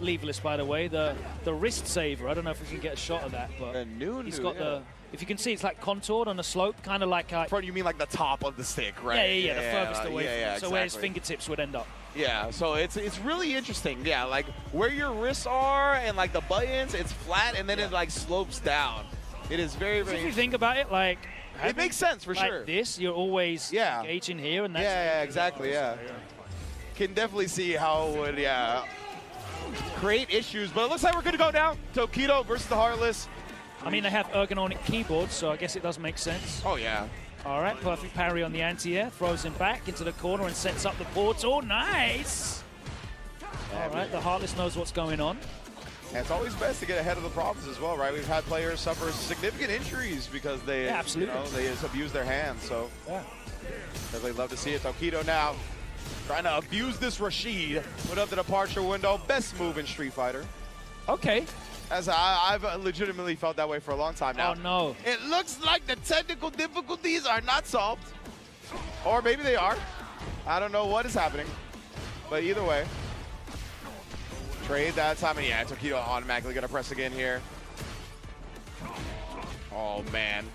leverless, by the way, the wrist saver. I don't know if we can get a shot of that, but he's got the. If you can see, it's like contoured on the slope, kind of like. Front, you mean like the top of the stick, right? Yeah, the furthest away. Yeah, so exactly. where his fingertips would end up. Yeah, so it's really interesting. Yeah, like where your wrists are and like the buttons, it's flat and then it like slopes down. It is very, very. If you think about it, like. It makes sense for sure. This, you're always engaging here, and that's exactly. Yeah, can definitely see how it would create issues, but it looks like we're good to go now. Tokido versus the Heartless. I mean, they have ergonomic keyboards, so I guess it does make sense. Oh yeah. All right, perfect parry on the anti-air, throws him back into the corner and sets up the portal. Nice. All right, the Heartless knows what's going on. And it's always best to get ahead of the problems as well, right? We've had players suffer significant injuries because they, they just abuse their hands. So, definitely love to see it. Tokido now trying to abuse this Rashid. Put up the departure window. Best move in Street Fighter. Okay. As I've legitimately felt that way for a long time now. Oh, no. It looks like the technical difficulties are not solved. Or maybe they are. I don't know what is happening. But either way. Trade that time, and yeah, Tokido automatically gonna press again here. Oh man.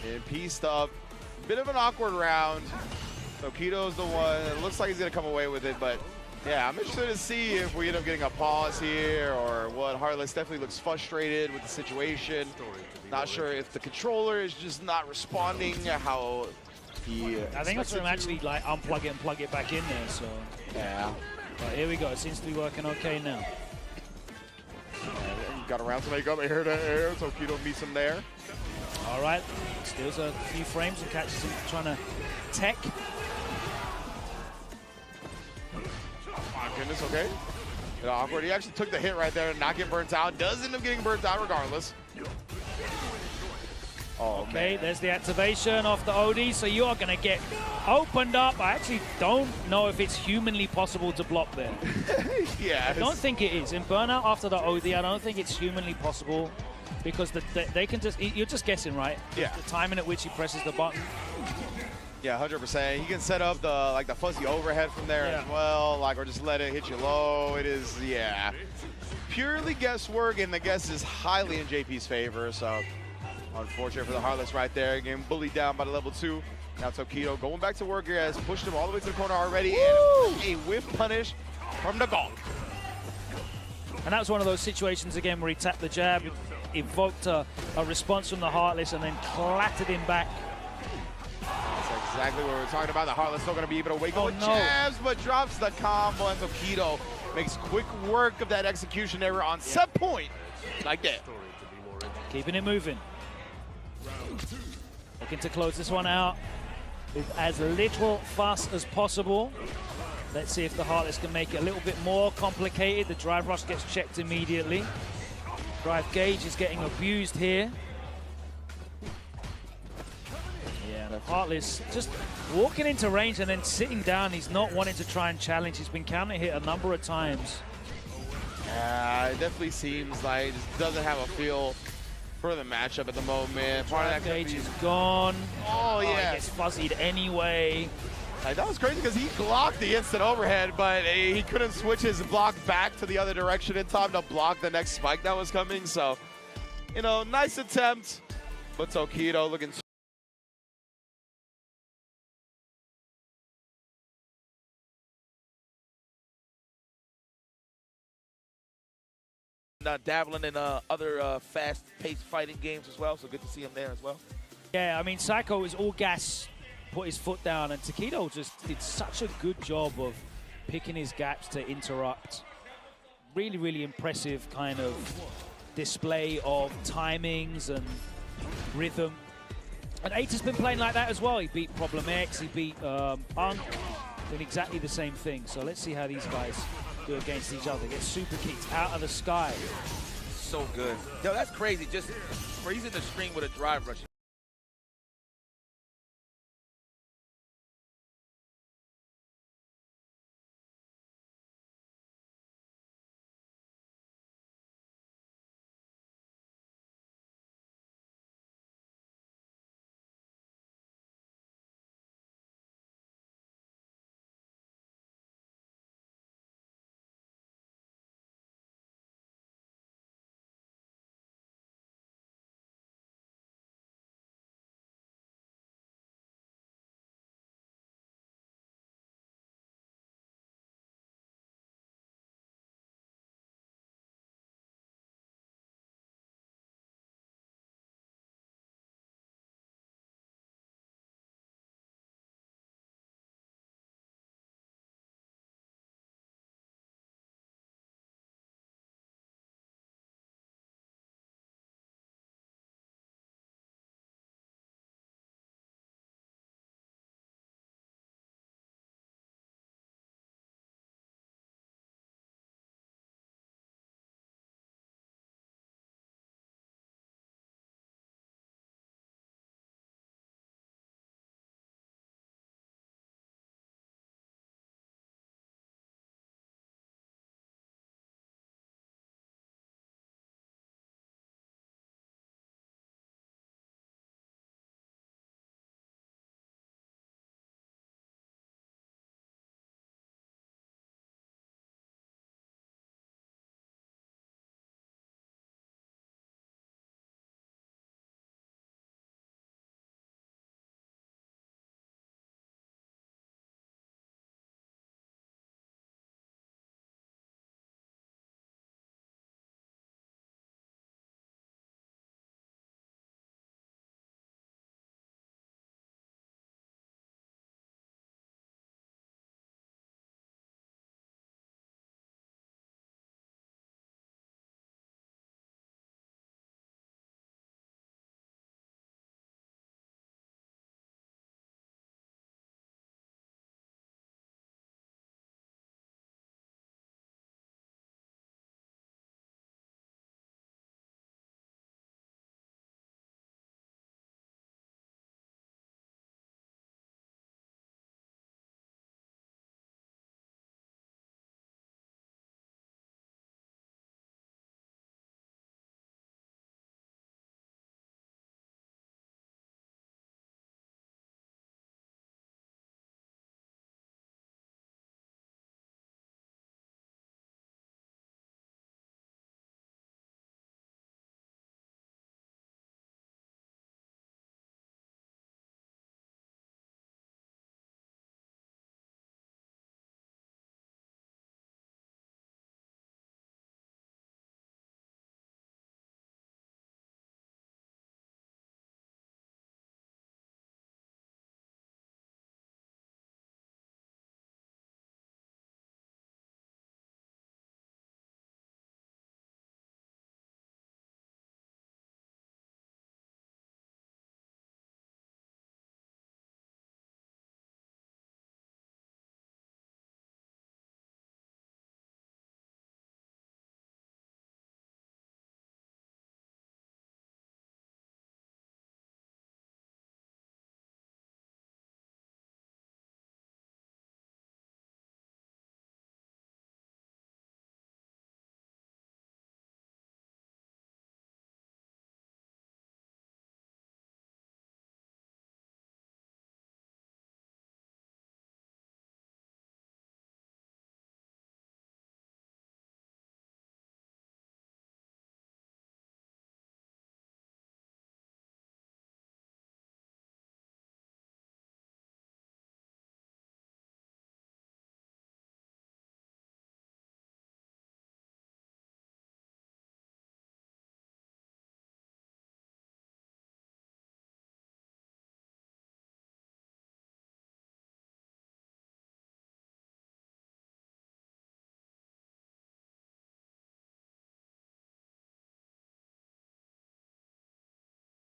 In P stuff, bit of an awkward round. Tokido's the one. It looks like he's gonna come away with it, but yeah, I'm interested to see if we end up getting a pause here or what. Heartless definitely looks frustrated with the situation. Not sure if the controller is just not responding how he. I think that's him actually like unplug it and plug it back in there. So yeah. But here we go. It seems to be working okay now. Got around to make up air to air. Tokido meets him there. All right. Steals a few frames and catches him trying to tech. Oh my goodness, okay. Awkward. He actually took the hit right there and not get burnt out. Does end up getting burnt out regardless. Oh, okay, man. There's the activation off the OD, so you are going to get opened up. I actually don't know if it's humanly possible to block there. Yeah. I don't think it is. In Burnout after the OD, I don't think it's humanly possible because they can just, you're just guessing, right? Yeah. The timing at which he presses the button. Yeah, 100%. He can set up the the fuzzy overhead from there as well, or just let it hit you low. It is, purely guesswork, and the guess is highly in JP's favor, so unfortunate for the Heartless right there, getting bullied down by the level 2. Now Tokido going back to work here, has pushed him all the way to the corner already, and a whiff punish from the Gong. And that was one of those situations again where he tapped the jab, evoked a response from the Heartless, and then clattered him back. That's exactly what we're talking about. The Heartless still going to be able to wake up with jabs, but drops the combo, and Tokido makes quick work of that execution error on set point, like that. Keeping it moving. Looking to close this one out with as little fuss as possible. Let's see if the Heartless can make it a little bit more complicated. The drive rush gets checked immediately. Drive gauge is getting abused here. Yeah, the Heartless just walking into range and then sitting down. He's not wanting to try and challenge. He's been counter hit a number of times. It definitely seems like he just doesn't have a feel for the matchup at the moment. Part of that gauge is gone. Oh, yeah. He gets fuzzied anyway. That was crazy because he blocked the instant overhead, but he couldn't switch his block back to the other direction in time to block the next spike that was coming. So, nice attempt, but Tokido looking dabbling in other fast-paced fighting games as well, so good to see him there as well. Yeah, I mean, Psycho is all gas, put his foot down, and Tokido just did such a good job of picking his gaps to interrupt. Really, really impressive kind of display of timings and rhythm. And 8 has been playing like that as well. He beat Problem X, he beat Punk, doing exactly the same thing. So let's see how these guys do against each other. Get super kicked out of the sky. So good. Yo, that's crazy. Just freezing the string with a drive rush.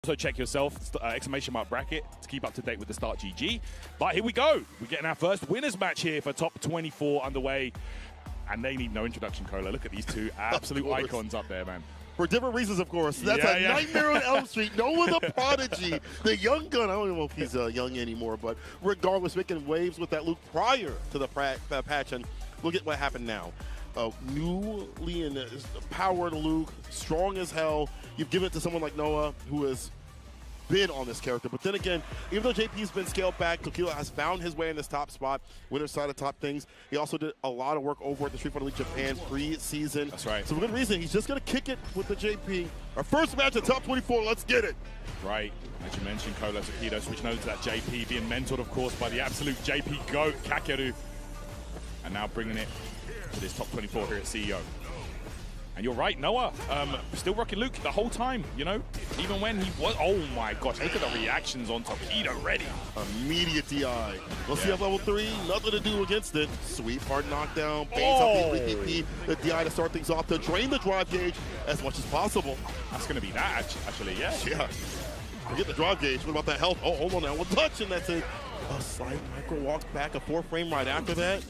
Also check yourself, exclamation mark bracket, to keep up to date with the start GG. But here we go. We're getting our first winners match here for top 24 underway. And they need no introduction, Cola. Look at these two absolute icons up there, man. For different reasons, of course. That's a Nightmare on Elm Street. Noah the Prodigy, the young gun. I don't even know if he's young anymore, but regardless, making waves with that Luke prior to the patch. And look at what happened now. Newly in powered Luke, strong as hell. You've given it to someone like Noah, who has been on this character. But then again, even though JP's been scaled back, Tokido has found his way in this top spot, winner's side of top things. He also did a lot of work over at the Street Fighter League Japan pre-season. That's right. So for good reason, he's just going to kick it with the JP. Our first match at top 24, let's get it. Right, as you mentioned, Cola Tokido switching over to that JP, being mentored, of course, by the absolute JP GOAT, Kakeru. And now bringing it to this top 24 here at CEO. And you're right, Noah, still rocking Luke the whole time, you know? Even when he was, oh my gosh, look at the reactions on Tokido, ready. Immediate DI. We'll see at level 3, nothing to do against it. Sweep hard knockdown, bangs out the DP, the DI to start things off, to drain the drive gauge as much as possible. That's going to be that, actually, yeah. Yeah. Forget the drive gauge, what about that health? Oh, hold on now, one touch, and that's it. A slight micro walk back, a 4-frame right after that.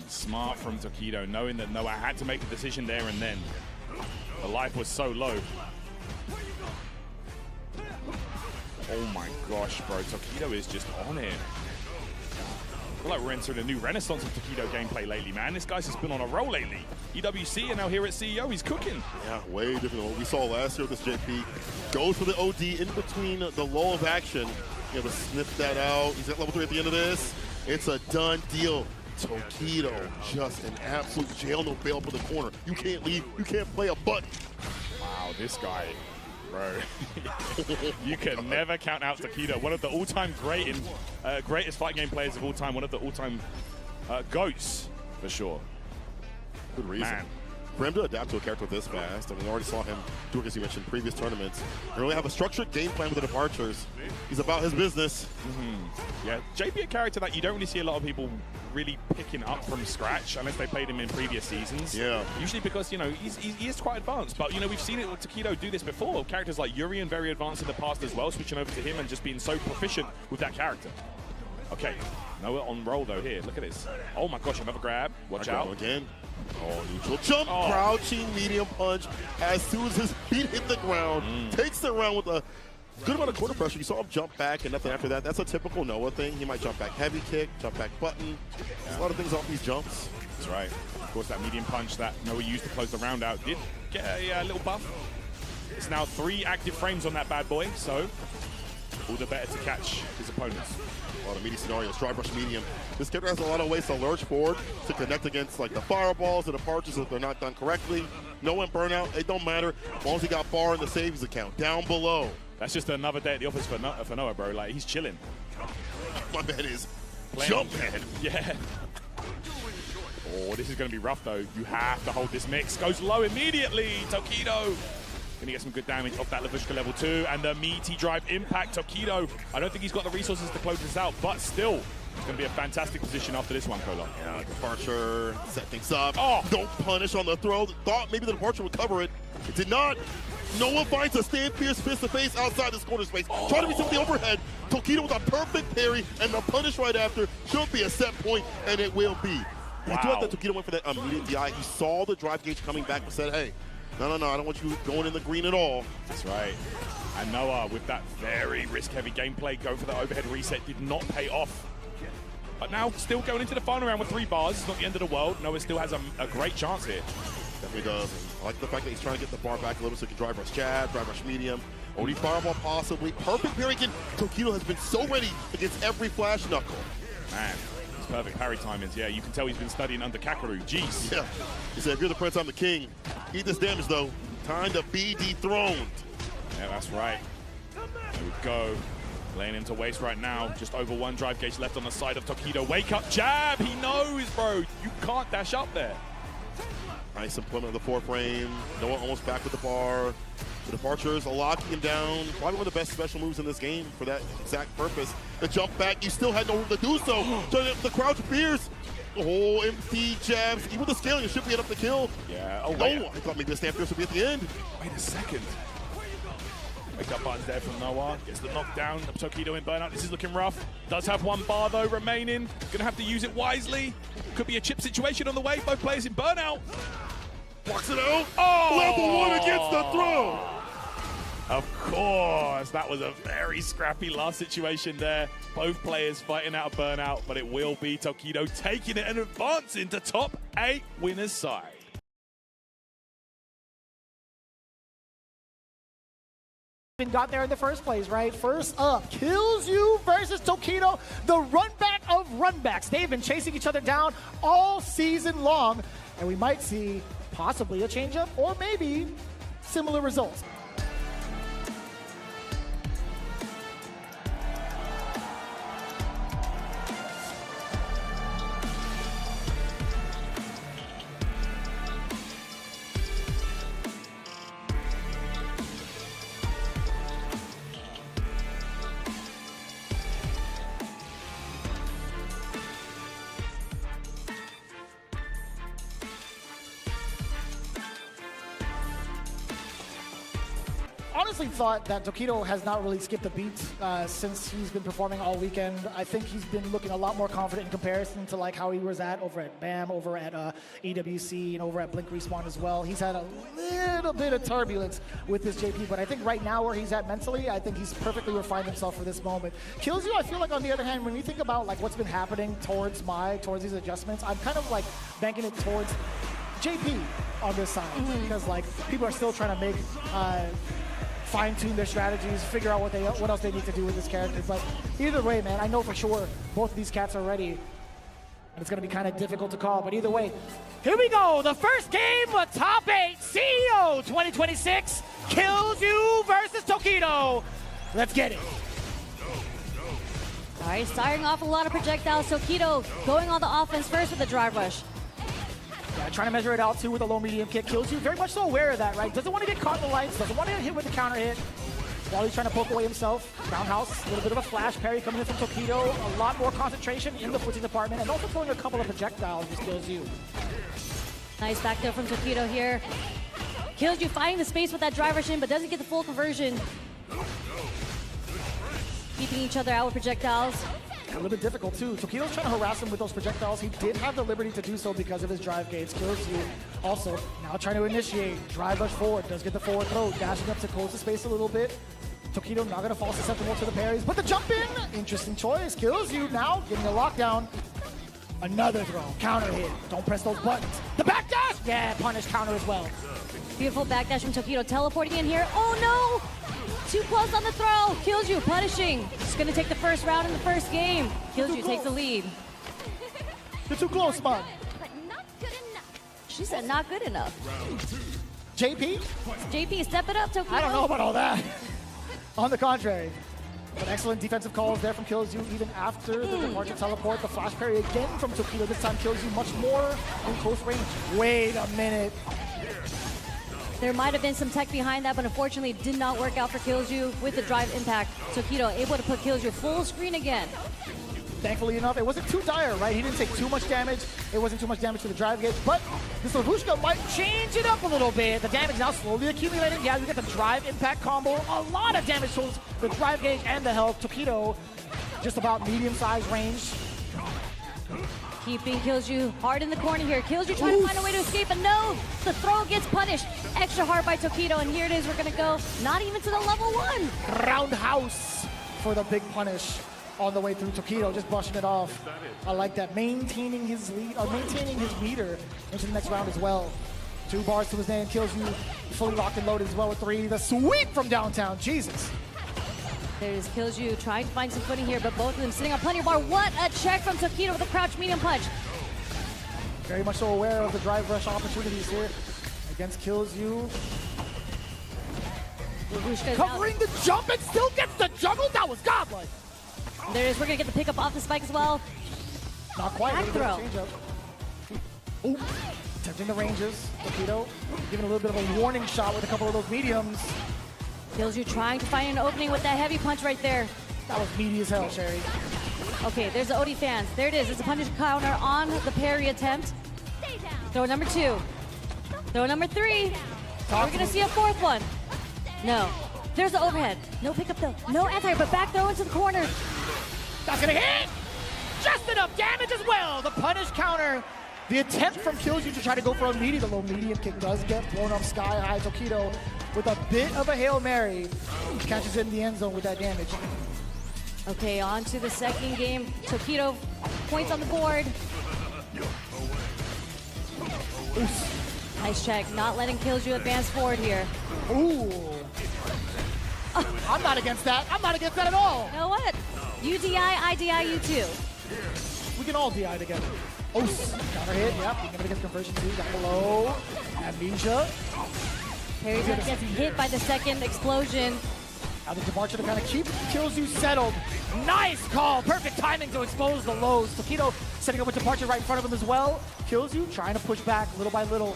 Smart from Tokido, knowing that Noah had to make the decision there and then. The life was so low. Oh my gosh, bro. Tokido is just on it. I feel like we're entering a new renaissance of Tokido gameplay lately, man. This guy's just been on a roll lately. EWC and now here at CEO, he's cooking. Yeah, way different than what we saw last year with this JP. Goes for the OD in between the lull of action. You know, to sniff that out. He's at level 3 at the end of this. It's a done deal. Tokido, just an absolute jail, no bail for the corner. You can't leave. You can't play a button. Wow, this guy, bro. You can never count out Tokido. One of the all-time greatest fight game players of all time. One of the all-time GOATs, for sure. Good reason. Man. For him to adapt to a character this fast, and we already saw him do it, as you mentioned, in previous tournaments. They really have a structured game plan with the departures. He's about his business. Yeah, JP, a character that you don't really see a lot of people really picking up from scratch unless they played him in previous seasons. Yeah. Usually because, you know, he is quite advanced. But, you know, we've seen it with Tokido do this before. Characters like Urian, very advanced in the past as well, switching over to him and just being so proficient with that character. Okay, Noah on roll though here. Look at this. Oh my gosh, another grab. Watch out. Again. Oh, neutral jump, crouching medium punch. As soon as his feet hit the ground, takes the round with a good amount of quarter pressure. You saw him jump back and nothing after that. That's a typical Noah thing. He might jump back heavy kick, jump back button. There's a lot of things off these jumps. That's right. Of course, that medium punch that Noah used to close the round out did get a little buff. It's now 3 active frames on that bad boy, so all the better to catch his opponents. A lot of meaty scenarios, drive rush medium. This character has a lot of ways to lurch forward, to connect against like the fireballs and the departures if they're not done correctly. No one burnout, it don't matter, as long as he got bar in the saves account, down below. That's just another day at the office for Noah, bro. Like, he's chilling. My man is jump head. Yeah. Oh, this is going to be rough, though. You have to hold this mix. Goes low immediately. Tokido. Gonna get some good damage off that Lavushka level 2 and the meaty drive impact. Tokido, I don't think he's got the resources to close this out, but still, it's gonna be a fantastic position after this one, Cola. Yeah, departure, set things up. Oh. Don't punish on the throw. Thought maybe the departure would cover it. It did not. Noah finds a stand fierce fist to face outside this corner space. Trying to reach with the overhead. Tokido with a perfect parry and the punish right after. Should be a set point, and it will be. Wow. I do like that Tokido went for that immediate DI. He saw the drive gauge coming back and said, hey, no, I don't want you going in the green at all. That's right. And Noah, with that very risk-heavy gameplay, going for the overhead reset, did not pay off. But now, still going into the final round with 3 bars. It's not the end of the world. Noah still has a great chance here. Definitely does. I like the fact that he's trying to get the bar back a little so he can drive rush jab, drive rush medium. OD fireball possibly. Perfect parry again. Tokido has been so ready against every flash knuckle. Man. Perfect parry timings. Yeah, you can tell he's been studying under Kakeru. Jeez. Yeah. He said, if you're the prince, I'm the king. Eat this damage, though. Time to be dethroned. Yeah, that's right. There we go. Laying into waste right now. Just over 1 drive gauge left on the side of Tokido. Wake up jab. He knows, bro. You can't dash up there. Nice employment of the 4-frame. Noah almost back with the bar. The departures are locking him down. Probably one of the best special moves in this game for that exact purpose. The jump back, you still had no room to do so. The crouch pierce. Oh, empty jabs. Even with the scaling, it should be enough to kill. Yeah. Oh, no, I thought maybe the stand pierce would be at the end. Wait a second. Picked up buttons there from Noah. Gets the knockdown of Tokido in burnout. This is looking rough. Does have one bar though remaining. Gonna have to use it wisely. Could be a chip situation on the way. Both players in burnout. Blocks it out. Oh! Level 1 against the throw. Of course, that was a very scrappy last situation there. Both players fighting out of burnout, but it will be Tokido taking it and advancing to top 8 winners side. Got there in the first place, right? First up, KillsU versus Tokido, the runback of runbacks. They've been chasing each other down all season long, and we might see possibly a changeup or maybe similar results. Honestly thought that Tokido has not really skipped a beat since he's been performing all weekend. I think he's been looking a lot more confident in comparison to like how he was at over at BAM, over at EWC, and over at Blink Respawn as well. He's had a little bit of turbulence with this JP, but I think right now where he's at mentally, I think he's perfectly refined himself for this moment. KillsU, I feel like on the other hand, when we think about like what's been happening towards these adjustments, I'm kind of like banking it towards JP on this side because like people are still trying to make fine-tune their strategies, figure out what else they need to do with this character. But either way, man, I know for sure both of these cats are ready. And it's going to be kind of difficult to call, but either way, here we go. The first game of Top 8 CEO2026 KillsU versus Tokido. Let's get it. All right, starting off a lot of projectiles. Tokido going on the offense first with the drive rush. Yeah, trying to measure it out too with a low medium kick. KillsU very much so aware of that, right? Doesn't want to get caught in the lights, doesn't want to get hit with the counter hit. While he's trying to poke away himself. Roundhouse, a little bit of a flash parry coming in from Tokido. A lot more concentration in the footing department, and also throwing a couple of projectiles with KillsU. Nice back there from Tokido here. KillsU finding the space with that drive rush in, but doesn't get the full conversion. Keeping each other out with projectiles. A little bit difficult too. Tokido's trying to harass him with those projectiles. He did have the liberty to do so because of his drive gauge. KillsU also now trying to initiate. Drive rush forward, does get the forward throw. Dashing up to close the space a little bit. Tokido not going to fall susceptible to the parries, but the jump in, interesting choice. KillsU now getting a lockdown. Another throw, counter hit. Don't press those buttons. The backdash, yeah, punish counter as well. Beautiful backdash from Tokido, teleporting in here. Oh no! Too close on the throw. KillsU punishing. Just gonna take the first round in the first game. KillsU takes the lead. You're too close, man. But not good enough. She said not good enough. JP? JP, step it up, Tokido. I don't know about all that. On the contrary. But excellent defensive calls there from KillsU even after the departure teleport. The flash parry again from Tokido. This time KillsU much more in close range. Wait a minute. There might have been some tech behind that, but unfortunately it did not work out for KillsU with the drive impact. Tokido able to put KillsU full screen again. Thankfully enough, it wasn't too dire, right? He didn't take too much damage. It wasn't too much damage to the drive gauge, but this Lavushka might change it up a little bit. The damage now slowly accumulating. Yeah, you get the drive impact combo. A lot of damage to the drive gauge and the health. Tokido, just about medium-sized range. Keeping KillsU hard in the corner here. KillsU trying to find a way to escape, but no! The throw gets punished. Extra hard by Tokido, and here it is. We're gonna go not even to the level 1. Roundhouse for the big punish on the way through. Tokido just brushing it off. I like that. Maintaining his lead, or maintaining his meter into the next round as well. 2 bars to his name. KillsU fully locked and loaded as well with 3. The sweep from downtown. Jesus. There's KillsU trying to find some footing here, but both of them sitting on plenty of bar. What a check from Tokido with a crouch medium punch. Very much so aware of the drive rush opportunities here against KillsU. Covering the jump and still gets the juggle. That was godlike. There it is. We're going to get the pickup off the spike as well. Not quite. Back throw. Ooh, attempting the ranges. Tokido giving a little bit of a warning shot with a couple of those mediums. KillsU trying to find an opening with that heavy punch right there. That was meaty as hell, Sherry. Okay, there's the OD fans. There it is. It's a punish counter on the parry attempt. Throw number 2. Throw number 3. We're going to see a 4th one. No. There's the overhead. No pickup though. No anti, but back throw into the corner. That's gonna hit! Just enough damage as well. The punish counter. The attempt from Killju to try to go for a meaty. The low medium kick does get blown up sky high. Tokido with a bit of a Hail Mary. Catches it in the end zone with that damage. Okay, on to the second game. Tokido points on the board. Nice check. Not letting Killju advance forward here. Ooh. I'm not against that. I'm not against that at all. You know what? You DI, I DI, you too. We can all DI together. Oh, counter hit. Yep, you're gonna get conversion too. Down below. Amnesia. Perry gets hit by the second explosion. Now the departure to kind of keep Killju settled. Nice call. Perfect timing to expose the lows. Tokido setting up a departure right in front of him as well. Killju trying to push back little by little.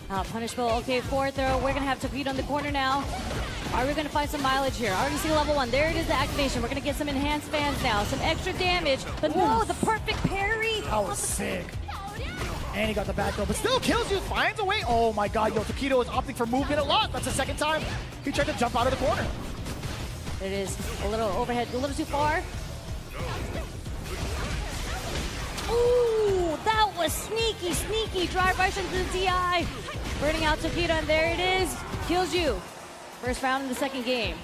Punishable. Okay, forward throw. We're gonna have Tokido in the corner now. Are we gonna find some mileage here? I already see level 1. There it is, the activation. We're gonna get some enhanced fans now. Some extra damage. But no, the perfect parry. That was sick. And he got the back throw, but still Killju finds a way. Oh my god, yo, Tokido is opting for movement a lot. That's the second time he tried to jump out of the corner. It is a little overhead, a little too far. Ooh, that was sneaky, sneaky. Drive rush into the DI. Burning out Tokido, and there it is. Killju. First round in the second game.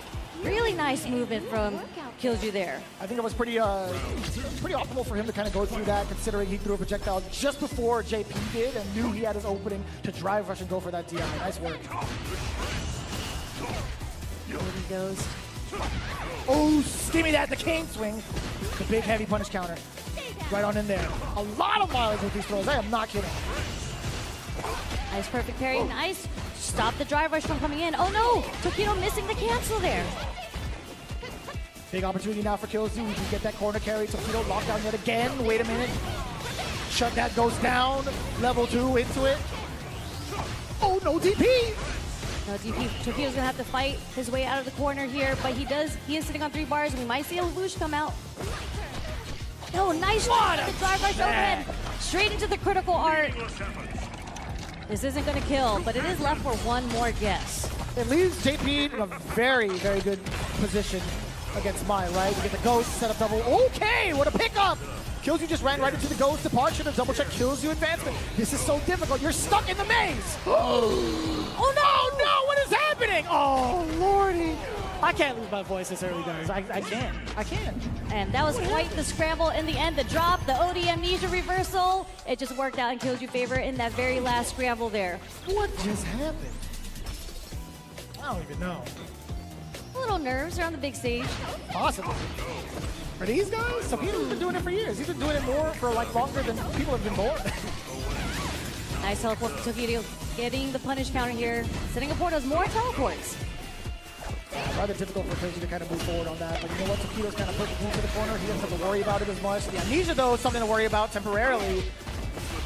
Really nice movement from Killju there. I think it was pretty optimal for him to kind of go through that, considering he threw a projectile just before JP did and knew he had his opening to drive rush and go for that DI. Nice work. There he goes. Oh, give me that, the cane swing. The big heavy punish counter. Right on in there. A lot of mileage with these throws. I am not kidding. Nice perfect parry. Nice. Stop the drive rush from coming in. Oh no! Tokido missing the cancel there. Big opportunity now for Killju. He can get that corner carry. Tokido locked down yet again. Wait a minute. Shut that goes down. Level 2 into it. Oh, no DP! No DP. Tokido's gonna have to fight his way out of the corner here, but he is sitting on 3 bars, and we might see a Lelouch come out. Oh, nice shot! The drive rush overhead. Straight into the critical art. This isn't gonna kill, but it is left for one more guess. It leaves JP in a very, very good position against Mai, right? You get the ghost, set up double. Okay, what a pickup! Killju just ran right into the ghost departure to double check Killju advancement. This is so difficult. You're stuck in the maze. Oh no, no, what is happening? Oh, lordy. I can't lose my voice this early, guys. I can't. And that was quite the scramble in the end. The drop, the OD amnesia reversal. It just worked out in Killju's favor in that very last scramble there. What just happened? I don't even know. A little nerves around the big stage. Possibly. For these guys, Tokido's been doing it for years. He's been doing it more for like longer than people have been born. Nice teleport from Tokido. Getting the punish counter here. Setting up portals, more teleports. Rather difficult for Killju to kind of move forward on that. But you know what? Tokido's kind of pushed into the corner. He doesn't have to worry about it as much. The amnesia, though, is something to worry about temporarily.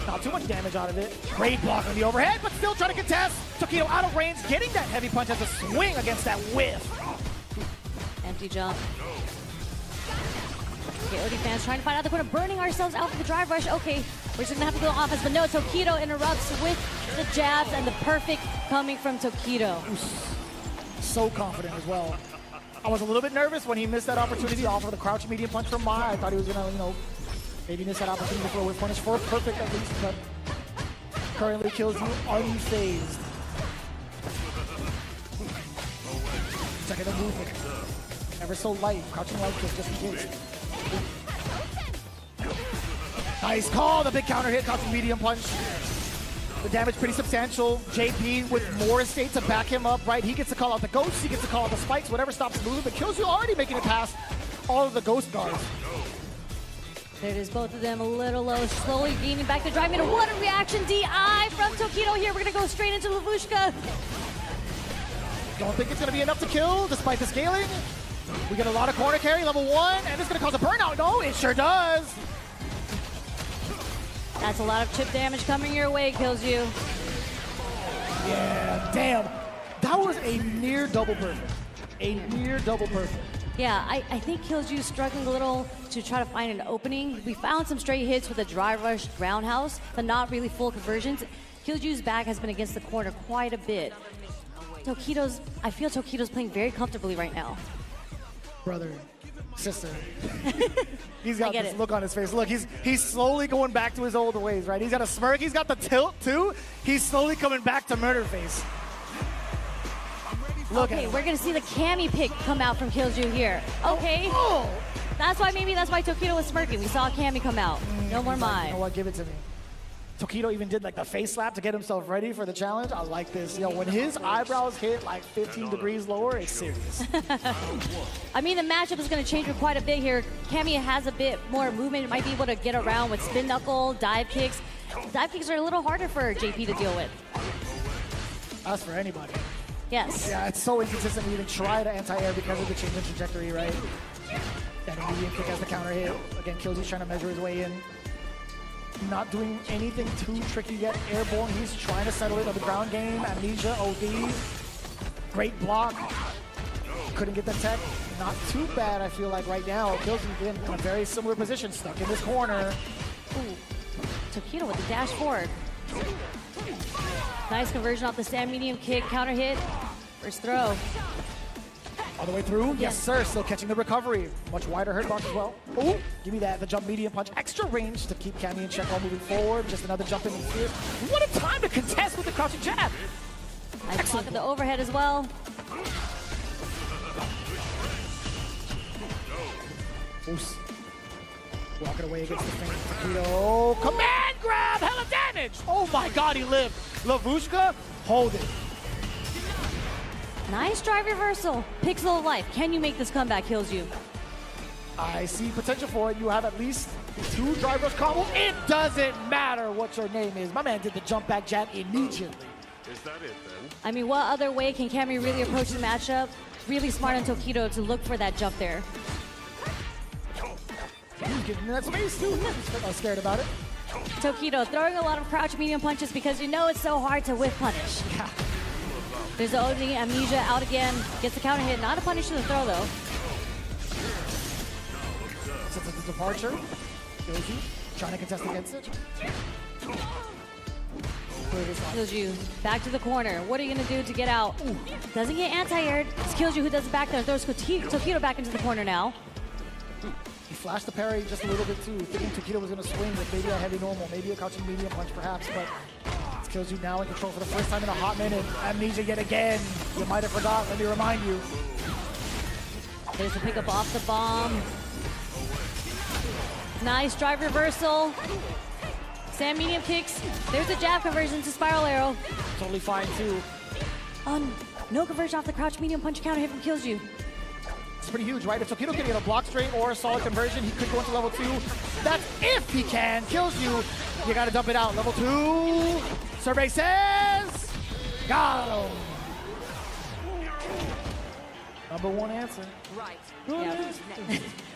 Not too much damage out of it. Great block on the overhead, but still trying to contest. Tokido out of range, getting that heavy punch as a swing against that whiff. Empty jump. Okay, OD fans trying to find out the corner, burning ourselves out for the drive rush. Okay, we're just gonna have to go offense, but no, Tokido interrupts with the jabs and the perfect coming from Tokido. So confident as well. I was a little bit nervous when he missed that opportunity off of the crouch medium punch from Mai. I thought he was gonna, you know, maybe miss that opportunity for a whiff punish for a perfect at least, but currently Killju unfazed. Second of movement. Ever so light, crouching light kick just in case. Nice call, the big counter hit, caught medium punch. The damage pretty substantial. JP with more estate to back him up, right? He gets to call out the ghosts, he gets to call out the spikes, whatever stops moving, but Killju already making it past all of the ghost guards. There it is, both of them a little low, slowly gaining back the drive. And what a reaction, DI from Tokido here. We're gonna go straight into Lelouchka. Don't think it's gonna be enough to kill, despite the scaling. We get a lot of corner carry, level 1, and it's gonna cause a burnout. No, it sure does. That's a lot of chip damage coming your way, Killju. Yeah, damn. That was a near double perfect. A near double perfect. Yeah, I think Killju's struggling a little to try to find an opening. We found some straight hits with a drive rush roundhouse, but not really full conversions. Killju's back has been against the corner quite a bit. I feel Tokido's playing very comfortably right now. Brother, sister. He's got I get this it. look on his face. Look, he's slowly going back to his old ways, right? He's got a smirk. He's got the tilt, too. He's slowly coming back to murder face. Look at Okay, him. we're gonna see the Cammy pick come out from Killju here. Okay, Oh! that's why Tokido was smirking. We saw Cammy come out. No more He's like, you mine. know what? Give it to me. Tokido even did like the face slap to get himself ready for the challenge. I like this. Yo, when his eyebrows hit like 15 degrees lower, it's serious. I mean, the matchup is going to change quite a bit here. Cammy has a bit more movement. It might be able to get around with spin knuckle, dive kicks. Dive kicks are a little harder for JP to deal with. That's for anybody. Yes. Yeah, it's so inconsistent to even try to anti-air because of the change in trajectory, right? That immediate kick as the counter hit. Again, Killju's trying to measure his way in. Not doing anything too tricky yet. Airborne, he's trying to settle it on the ground game. Amnesia, OD. Great block. Couldn't get the tech. Not too bad, I feel like, right now. Killju in a very similar position, stuck in this corner. Ooh. Tokido with the dash forward. Nice conversion off the stand medium kick, counter hit. First throw. All the way through? Yes, sir. Still catching the recovery. Much wider hurt box as well. Oh, give me that. The jump medium punch. Extra range to keep Cammy in check while moving forward. Just another jump in and fear. What a time to contest with the crouching jab. Nice block of the overhead as well. Booce. Walking away against the feint. Tokido. Command grab! Hella damage! Oh my god, he lived. Lavushka, hold it. Nice drive reversal. Pixel of life. Can you make this comeback, Killju? I see potential for it. You have at least 2 drive rush combos. It doesn't matter what your name is. My man did the jump back jab immediately. Is that it then? I mean, what other way can Cammy really approach the matchup? Really smart on Tokido to look for that jump there. He's giving me that space too. I was scared about it. Tokido throwing a lot of crouch medium punches because you know it's so hard to whiff punish. Yeah. There's the only Amnesia out again. Gets the counter hit. Not a punish to the throw, though. Since it's a departure, Killju trying to contest against it. Killju back to the corner. What are you going to do to get out? Ooh. Doesn't get anti-aired. It's Killju who does it back there. Throws Tokido back into the corner now. He flashed the parry just a little bit too, thinking Tokido was going to swing with maybe a heavy normal, maybe a crouching medium punch perhaps, but it's Killju now in control for the first time in a hot minute. Amnesia yet again. You might have forgot, let me remind you. There's the pickup off the bomb. Nice drive reversal. Sand medium kicks. There's a jab conversion to spiral arrow. Totally fine too. No conversion off the crouch medium punch counter hit from Killju. It's pretty huge, right? If Tokido can get a block straight or a solid conversion, he could go into level 2. That's if he can. Killju, you gotta dump it out. Level 2. Survey says, got him. Number 1 answer. Right. Yeah.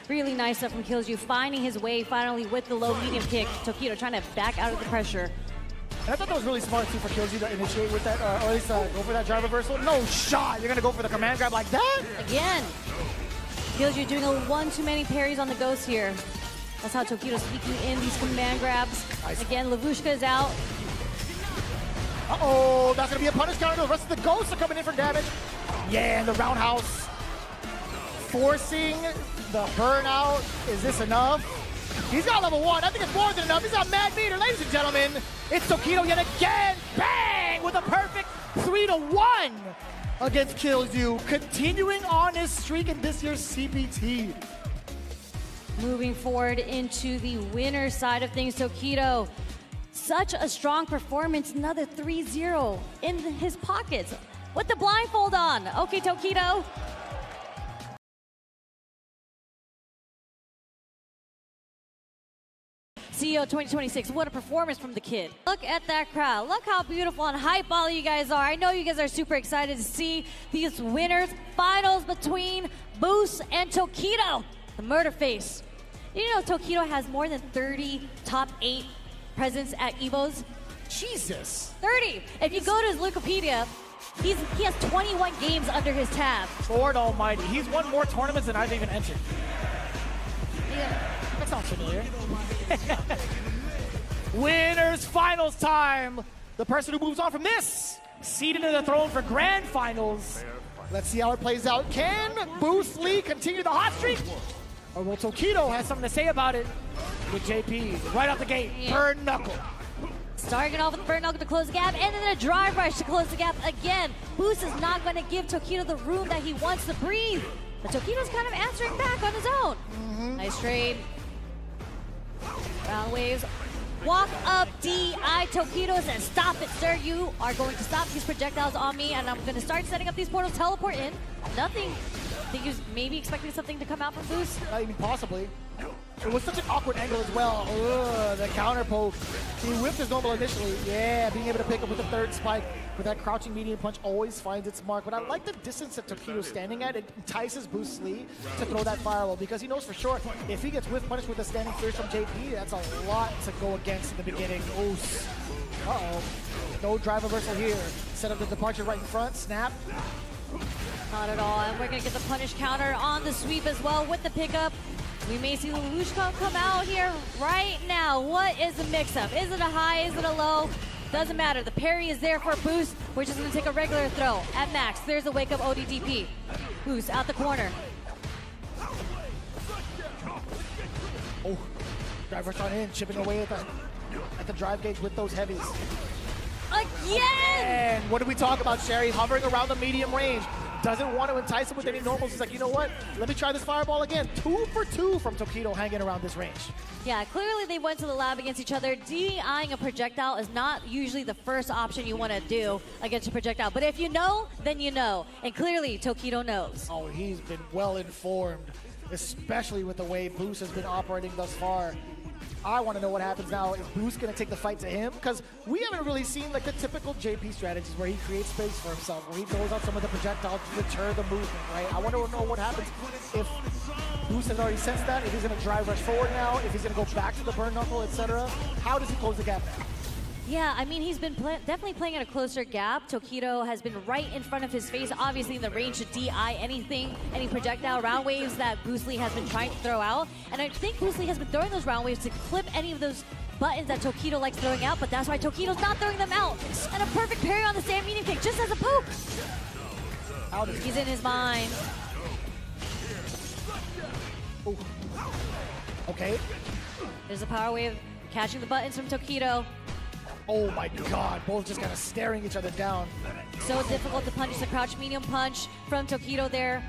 Really nice stuff from Killju, finding his way finally with the low medium kick. Tokido trying to back out of the pressure. And I thought that was really smart too for Killju to initiate with that, or at least go for that drive reversal. No shot. You're gonna go for the command grab like that? Again. Killju doing a one too many parries on the ghost here. That's how Tokido's sneaking in these command grabs. Nice. Again, Lavushka is out. Uh-oh, that's gonna be a punish counter. The rest of the ghosts are coming in for damage. Yeah, and the roundhouse. Forcing the burnout. Is this enough? He's got level 1. I think it's more than enough. He's got mad meter, ladies and gentlemen. It's Tokido yet again. Bang! With a perfect 3-1 against Killju. Continuing on his streak in this year's CPT. Moving forward into the winner side of things, Tokido. Such a strong performance. Another 3-0 in his pockets. With the blindfold on. Okay, Tokido. CEO2026, what a performance from the kid. Look at that crowd. Look how beautiful and hype all you guys are. I know you guys are super excited to see these winners. Finals between Booce and Tokido, the murder face. You know Tokido has more than 30 top 8 presents at EVOs? Jesus. 30. If you go to his Wikipedia, he has 21 games under his tab. Lord almighty. He's won more tournaments than I've even entered. Yeah. That sounds familiar. Winners finals time. The person who moves on from this seated in the throne for grand finals. Let's see how it plays out. Can Booce Lee continue the hot streak? Or will Tokido have something to say about it with JP right out the gate? Yeah. Burn knuckle. Starting off with the burn knuckle to close the gap, and then a drive rush to close the gap again. Booce is not going to give Tokido the room that he wants to breathe. But Tokido's kind of answering back on his own. Nice trade. Round waves. Walk up DI. Tokido says, stop it, sir. You are going to stop these projectiles on me, and I'm going to start setting up these portals. Teleport in. Nothing. I think he was maybe expecting something to come out from Booce. Not even possibly. It was such an awkward angle as well. Ugh, the counter poke. He whipped his normal initially. Yeah, being able to pick up with the third spike. But that crouching medium punch always finds its mark. But I like the distance that Tokido's standing at. It entices Booce Lee to throw that fireball because he knows for sure if he gets whiff punished with a standing fierce from JP, that's a lot to go against in the beginning. Oos. Uh-oh. No drive reversal here. Set up the departure right in front. Snap. Not at all. And we're going to get the punish counter on the sweep as well with the pickup. We may see Lelouch come out here right now. What is the mix-up? Is it a high? Is it a low? Doesn't matter. The parry is there for Booce. We're just going to take a regular throw at max. There's a wake-up ODDP. Booce out the corner. Oh, drive rush on in, chipping away at the drive gauge with those heavies. Again! And what did we talk about, Sherry? Hovering around the medium range. Doesn't want to entice him with any normals. He's like, you know what? Let me try this fireball again. 2 for 2 from Tokido hanging around this range. Yeah, clearly they went to the lab against each other. DIing a projectile is not usually the first option you want to do against a projectile. But if you know, then you know. And clearly, Tokido knows. Oh, he's been well informed, especially with the way Booce has been operating thus far. I want to know what happens now. Is Booce going to take the fight to him? Because we haven't really seen like the typical JP strategies where he creates space for himself, where he throws out some of the projectiles to deter the movement, right? I want to know what happens if Booce has already sensed that, if he's going to drive rush forward now, if he's going to go back to the burn knuckle, etc. How does he close the gap now? Yeah, I mean, he's been definitely playing at a closer gap. Tokido has been right in front of his face, obviously in the range to DI anything, any projectile round waves that Booce Lee has been trying to throw out. And I think Booce Lee has been throwing those round waves to clip any of those buttons that Tokido likes throwing out, but that's why Tokido's not throwing them out. And a perfect parry on the stand medium kick, just as a poke. He's in his mind. Ooh. Okay. There's a power wave catching the buttons from Tokido. Oh my god, both just kind of staring each other down. So difficult to punish the crouch medium punch from Tokido there.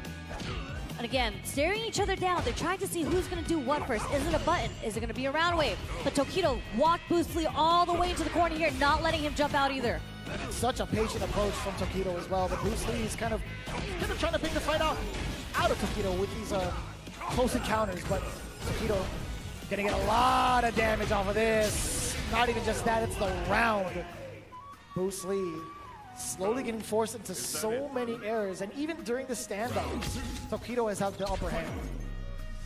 And again, staring each other down. They're trying to see who's going to do what first. Is it a button? Is it going to be a round wave? But Tokido walked Booce Lee all the way into the corner here, not letting him jump out either. Such a patient approach from Tokido as well. But Booce Lee is kind of trying to pick the fight out of Tokido with these close encounters. But Tokido gonna get a lot of damage off of this. Not even just that, it's the round. Booce Lee slowly getting forced into so many errors, and even during the standoff, Tokido has had the upper hand.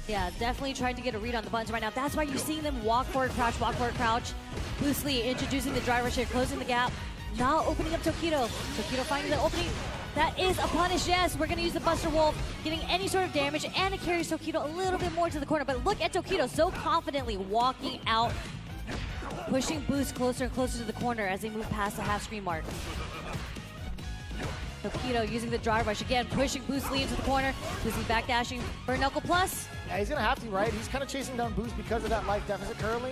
Yeah, definitely trying to get a read on the buttons right now. That's why you're seeing them walk forward, crouch. Booce Lee introducing the driver shift, closing the gap, now opening up Tokido. Tokido finding the opening. That is a punish, yes. We're going to use the Buster Wolf, getting any sort of damage, and it carries Tokido a little bit more to the corner. But look at Tokido so confidently walking out, pushing Booce closer and closer to the corner as they move past the half-screen mark. Tokido using the drive rush again, pushing Booce Lee into the corner. Booce Lee backdashing for Knuckle Plus. Yeah, he's going to have to, right? He's kind of chasing down Booce because of that life deficit currently.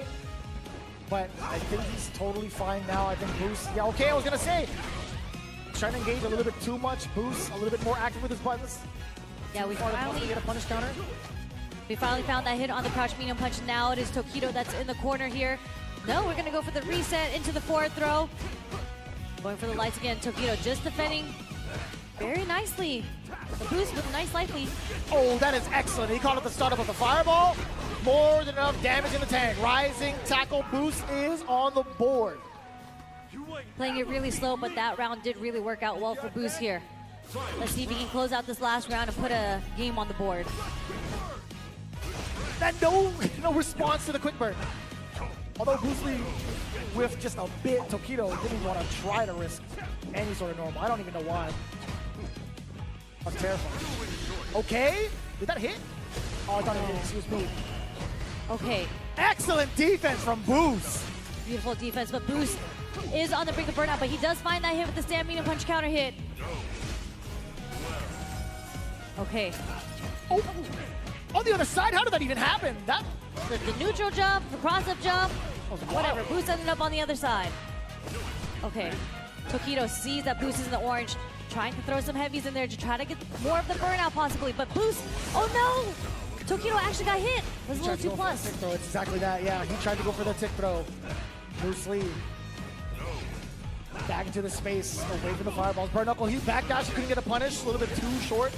But I think he's totally fine now. I think Booce, yeah, okay, I was going to say, trying to engage a little bit too much. Booce a little bit more active with his buttons. Yeah, we finally get a punish counter. We finally found that hit on the crouch medium punch. Now it is Tokido that's in the corner here. No, we're going to go for the reset into the forward throw. Going for the lights again. Tokido just defending very nicely. The Booce with a nice life lead. Oh, that is excellent. He called it the startup of the fireball. More than enough damage in the tank. Rising tackle. Booce is on the board. Playing it really slow, but that round did really work out well for Booce here. Let's see if he can close out this last round and put a game on the board. And no response to the quick burn. Although Booce Lee whiffed just a bit, Tokido didn't even want to try to risk any sort of normal. I don't even know why. That's terrifying. Okay, did that hit? Oh, I thought it did. Excuse me. Okay. Excellent defense from Booce. Beautiful defense, but Booce is on the brink of burnout, but he does find that hit with the stand medium punch counter hit. Okay. Oh, on the other side, how did that even happen? That The neutral jump, the cross-up jump, whatever. Booce ended up on the other side. Okay. Tokido sees that Booce is in the orange, trying to throw some heavies in there to try to get more of the burnout possibly, but Booce, oh no! Tokido actually got hit. It was a little too plus. Tick throw. It's exactly that. Yeah, he tried to go for the tick throw. Booce Lee. Back into the space, away from the fireballs. Burn Knuckle, he backdash, he couldn't get a punish, a little bit too short.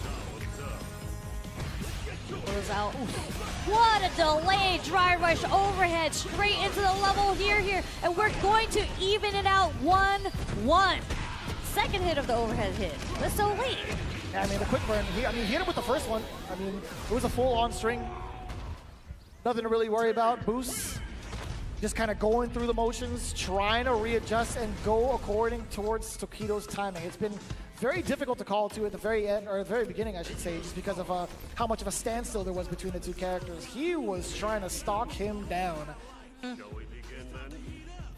Goes out. What a delay! Dry rush overhead straight into the level here, and we're going to even it out 1-1. Second hit of the overhead hit. That's so late. Yeah, I mean the quick burn. He hit him with the first one. I mean it was a full-on string. Nothing to really worry about. Booce just kind of going through the motions, trying to readjust and go according towards Tokido's timing. It's been very difficult to call to at the very end, or the very beginning, I should say, just because of how much of a standstill there was between the two characters. He was trying to stalk him down.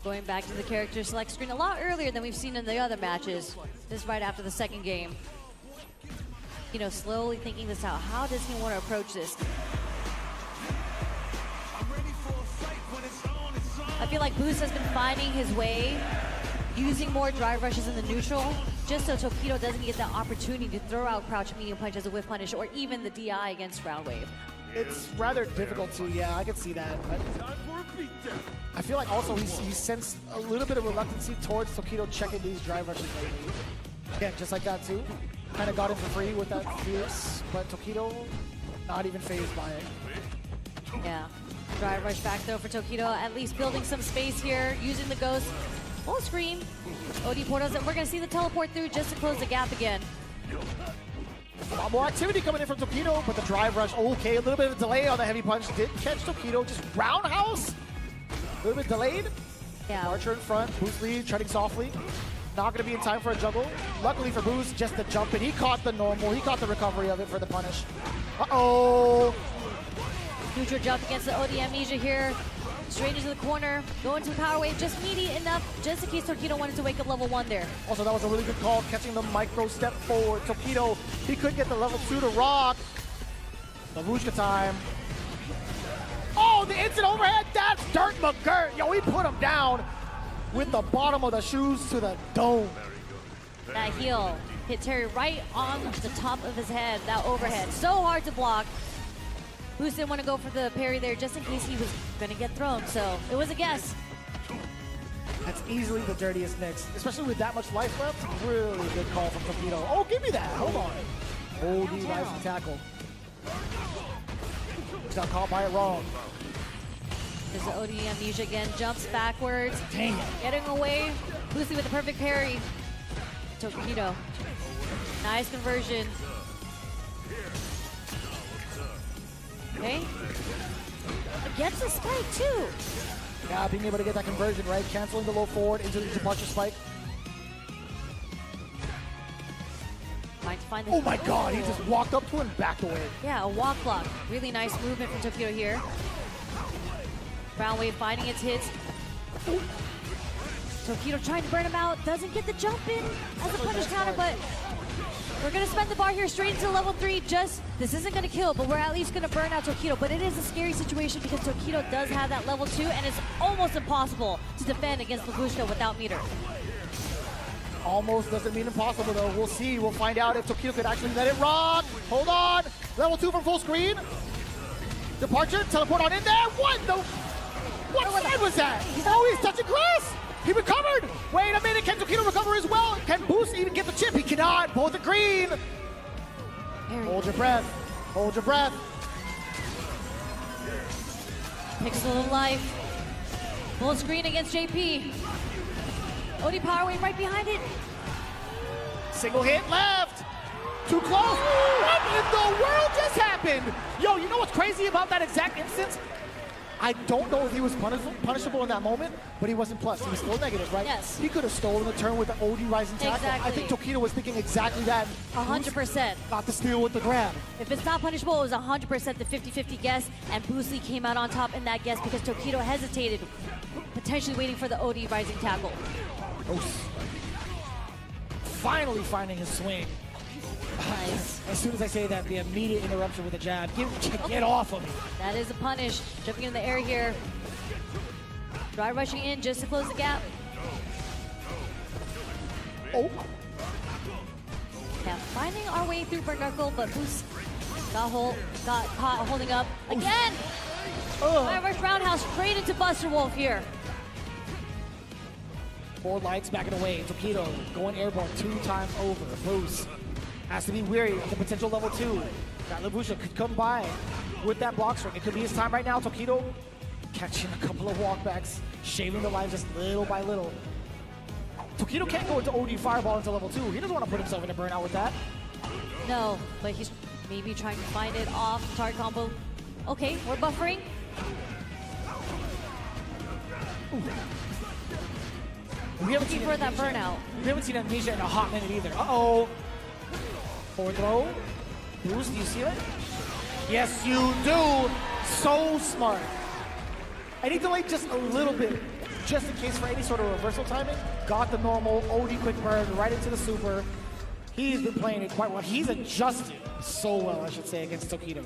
Going back to the character select screen a lot earlier than we've seen in the other matches. This right after the second game. You know, slowly thinking this out. How does he want to approach this? I feel like Booce has been finding his way, using more drive rushes in the neutral, just so Tokido doesn't get that opportunity to throw out crouch medium punch as a whiff punish, or even the DI against Ground Wave. It's rather difficult to, yeah, I can see that. I feel like also he sensed a little bit of reluctancy towards Tokido checking these drive rushes lately. Again, just like that too. Kind of got him for free with that fierce, but Tokido not even phased by it. Yeah. Drive rush back though for Tokido, at least building some space here, using the ghost. Full screen. OD portals, and we're going to see the teleport through just to close the gap again. A lot more activity coming in from Tokido, but the drive rush, okay, a little bit of a delay on the heavy punch. Did catch Tokido, just roundhouse. A little bit delayed. Yeah. Archer in front, Booce Lee treading softly. Not going to be in time for a juggle. Luckily for Booce, just the jump, and he caught the normal. He caught the recovery of it for the punish. Uh-oh. Neutral jump against the OD Amnesia here. Straight into the corner, going to the power wave, just meaty enough, just in case Tokido wanted to wake up level 1 there. Also, that was a really good call, catching the micro step forward. Tokido, he could get the level 2 to rock. Lavushka time. Oh, the instant overhead, that's Dirt McGirt. Yo, he put him down with the bottom of the shoes to the dome. That heel hit Terry right on the top of his head, that overhead. So hard to block. Booce didn't want to go for the parry there just in case he was going to get thrown, so it was a guess. That's easily the dirtiest mix, especially with that much life left. Really good call from Tokido. Oh, give me that. Hold on. OD rising tackle. He's got caught by it wrong. There's the OD Amnesia again, jumps backwards. Dang it. Getting away. Booce Lee with the perfect parry. Tokido. Nice conversion. Okay. Gets a spike too. Yeah, being able to get that conversion, right? Canceling the low forward into the departure spike. Trying to find the Oh my god, he just walked up to him and backed away. Yeah, a walk block. Really nice movement from Tokido here. Ground wave finding its hits. Ooh. Tokido trying to burn him out. Doesn't get the jump in as a punish counter, but we're going to spend the bar here straight into level 3. This isn't going to kill, but we're at least going to burn out Tokido. But it is a scary situation because Tokido does have that level 2, and it's almost impossible to defend against Lavushka without meter. Almost doesn't mean impossible, though. We'll see. We'll find out if Tokido could actually let it rock. Hold on. Level 2 from full screen. Departure. Teleport on in there. What the? What side was that? Oh, he's touching grass. He recovered! Wait a minute, can Tokido recover as well? Can Booce even get the chip? He cannot, both are green! Hold your breath, hold your breath. Pixel of life. Full screen against JP. OD power wave right behind it. Single hit left! Too close! What in the world just happened? Yo, you know what's crazy about that exact instance? I don't know if he was punishable in that moment, but he wasn't plus. He was still negative, right? Yes. He could have stolen the turn with the OD rising tackle. Exactly. I think Tokido was thinking exactly that. 100%. Got the steal with the grab. If it's not punishable, it was 100% the 50-50 guess, and Booce Lee came out on top in that guess because Tokido hesitated, potentially waiting for the OD rising tackle. Finally finding his swing. Nice. As soon as I say that, the immediate interruption with the jab. Get off of me. That is a punish. Jumping in the air here. Drive rushing in just to close the gap. Oh. Yeah, finding our way through Bernardo, but Booce got caught holding up again. Drive rush roundhouse straight into Buster Wolf here. Forward lights backing away. Tokido going airborne 2 times over. Booce has to be wary of the potential level 2. That Labusha could come by with that block string. It could be his time right now. Tokido catching a couple of walkbacks, shaving the lives just little by little. Tokido can't go into OD Fireball into level 2. He doesn't want to put himself in a burnout with that. No, but he's maybe trying to find it off target combo. Okay, we're buffering. We haven't seen for that burnout. We haven't seen Amnesia in a hot minute either. Uh-oh. Forward throw. Booce, do you see it? Yes, you do. So smart. And he delayed just a little bit, just in case for any sort of reversal timing. Got the normal OD quick burn right into the super. He's been playing it quite well. He's adjusted so well, I should say, against Tokido.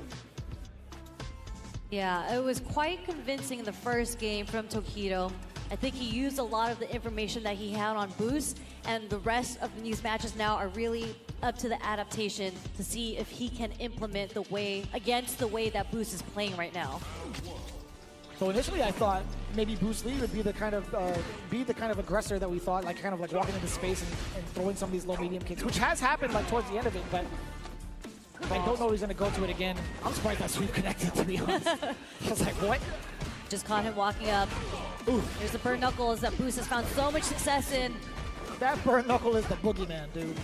Yeah, it was quite convincing in the first game from Tokido. I think he used a lot of the information that he had on Booce, and the rest of these matches now are really up to the adaptation to see if he can implement the way against the way that Booce is playing right now. So initially, I thought maybe Booce Lee would be the kind of aggressor that we thought, like kind of like walking into space and throwing some of these low medium kicks, which has happened like towards the end of it, but I don't know he's going to go to it again. I'm surprised that sweep connected, to be honest. I was like, what? Just caught him walking up. Ooh. There's the burn knuckles that Booce has found so much success in. That burn knuckle is the boogeyman, dude.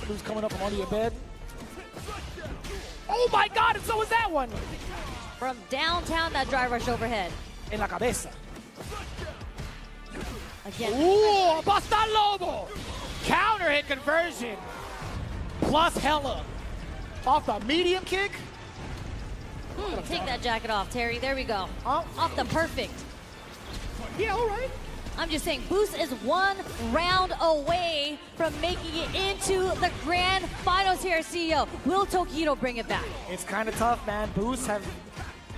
Who's coming up from under your bed? Oh my God, and so was that one! From downtown, that drive rush overhead. En la cabeza. Again. Ooh, Basta Lobo! Counter hit conversion. Plus hella. Off the medium kick. Take that jacket off, Terry. There we go. Off the perfect. Yeah, all right. I'm just saying, Booce is 1 round away from making it into the grand finals here at CEO. Will Tokido bring it back? It's kind of tough, man. Booce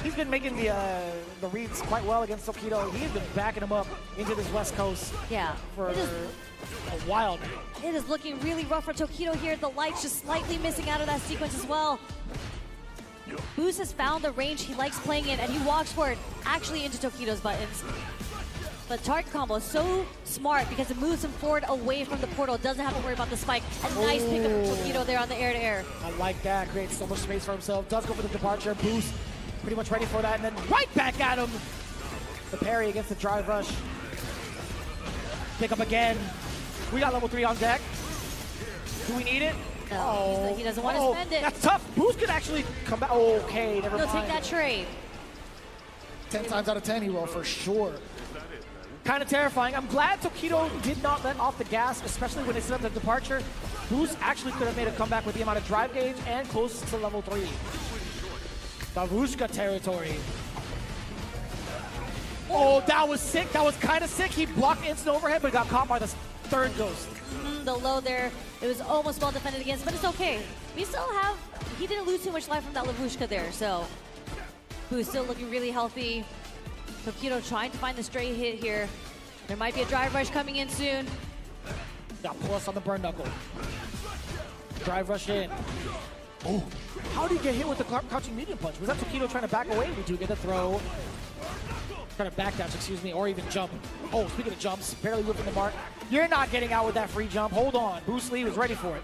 he's been making the reads quite well against Tokido. He's been backing him up into this West Coast for a while now. It is looking really rough for Tokido here. The light's just slightly missing out of that sequence as well. Booce has found the range he likes playing in, and he walks forward, actually into Tokido's buttons. But target combo is so smart because it moves him forward away from the portal. Doesn't have to worry about the spike. A nice pick of Tokido there on the air-to-air. I like that. Creates so much space for himself. Does go for the departure. Booce pretty much ready for that, and then right back at him. The parry against the drive rush. Pick up again. We got level 3 on deck. Do we need it? No, he doesn't want to spend it. That's tough. Booce could actually come back. Okay, never mind. He'll take that trade. 10 times out of 10 he will, for sure. Kind of terrifying. I'm glad Tokido did not let off the gas, especially when they set up the departure. Booce actually could have made a comeback with the amount of drive gauge and close to level 3. Barushka territory. Oh, that was sick. That was kind of sick. He blocked instant overhead, but got caught by the third ghost. The low there, it was almost well defended against, but it's okay. We still have, he didn't lose too much life from that Lavushka there, so Booce still looking really healthy. Tokido trying to find the straight hit here. There might be a drive rush coming in soon. Got plus on the burn knuckle. Drive rush in. Oh, how did he get hit with the crouching medium punch? Was that Tokido trying to back away? We do get a throw. Trying to backdash, excuse me, or even jump. Oh, speaking of jumps, barely whipping the mark. You're not getting out with that free jump. Hold on. Booce Lee was ready for it.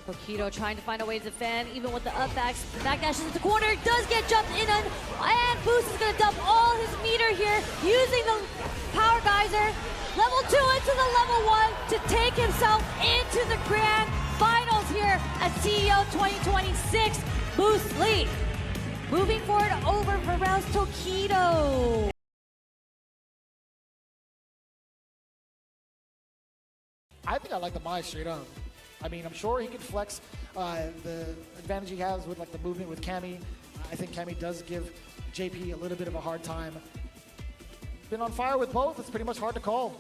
Tokido trying to find a way to defend, even with the up backs. Backdashes into the corner, does get jumped in, and Booce is going to dump all his meter here, using the power geyser. Level 2 into the level 1 to take himself into the grand finals here at CEO 2026. Booce Lee moving forward over Varel's Tokido. I think I like the Mai straight up. I mean, I'm sure he can flex the advantage he has with like the movement with Cammy. I think Cammy does give JP a little bit of a hard time. been on fire with both. It's pretty much hard to call.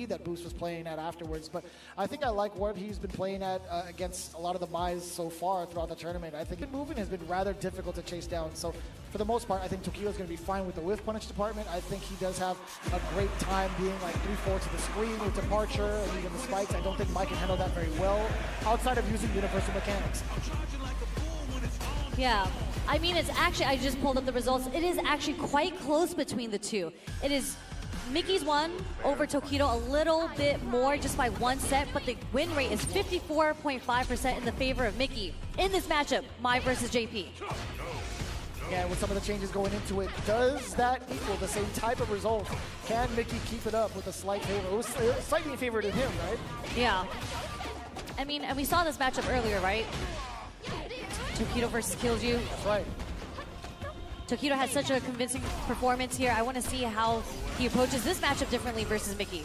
That Booce was playing at afterwards, but I think I like what he's been playing at against a lot of the Mize so far throughout the tournament. I think moving has been rather difficult to chase down, so for the most part I think Tokido's going to be fine with the whiff punish department. I think he does have a great time being like 3-4 to the screen with departure and even the spikes. I don't think Mike can handle that very well outside of using universal mechanics. Yeah, I mean, it's actually, I just pulled up the results. It is actually quite close between the two. It is Mickey's won over Tokido a little bit more, just by 1 set, but the win rate is 54.5% in the favor of Mickey in this matchup, Mai versus JP. Yeah, with some of the changes going into it, does that equal the same type of result? Can Mickey keep it up with a slight favor? It was slightly in favor to him, right? Yeah. I mean, and we saw this matchup earlier, right? Tokido versus Killju. That's right. Tokido had such a convincing performance here. I want to see how he approaches this matchup differently versus Mickey.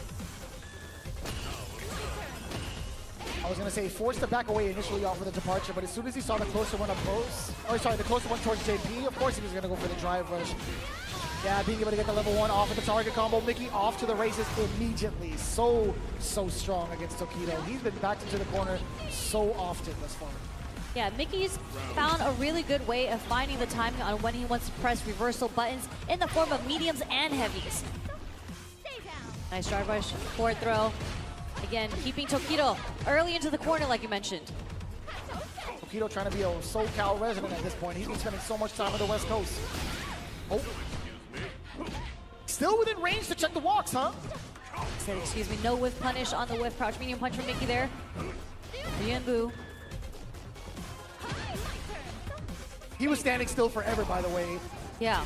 I was going to say forced to back away initially off of the departure, but as soon as he saw the closer one up close, the closer one towards JP, of course he was going to go for the drive rush. Yeah, being able to get the level 1 off of the target combo. Mickey off to the races immediately. So strong against Tokido. He's been backed into the corner so often thus far. Yeah, Mickey's found a really good way of finding the timing on when he wants to press reversal buttons in the form of mediums and heavies. Nice drive rush, forward throw. Again, keeping Tokido early into the corner like you mentioned. Tokido trying to be a SoCal resident at this point. He's been spending so much time on the West Coast. Oh. Still within range to check the walks, huh? Said, excuse me, no whiff punish on the whiff crouch medium punch from Mickey there. Boo. He was standing still forever, by the way. Yeah.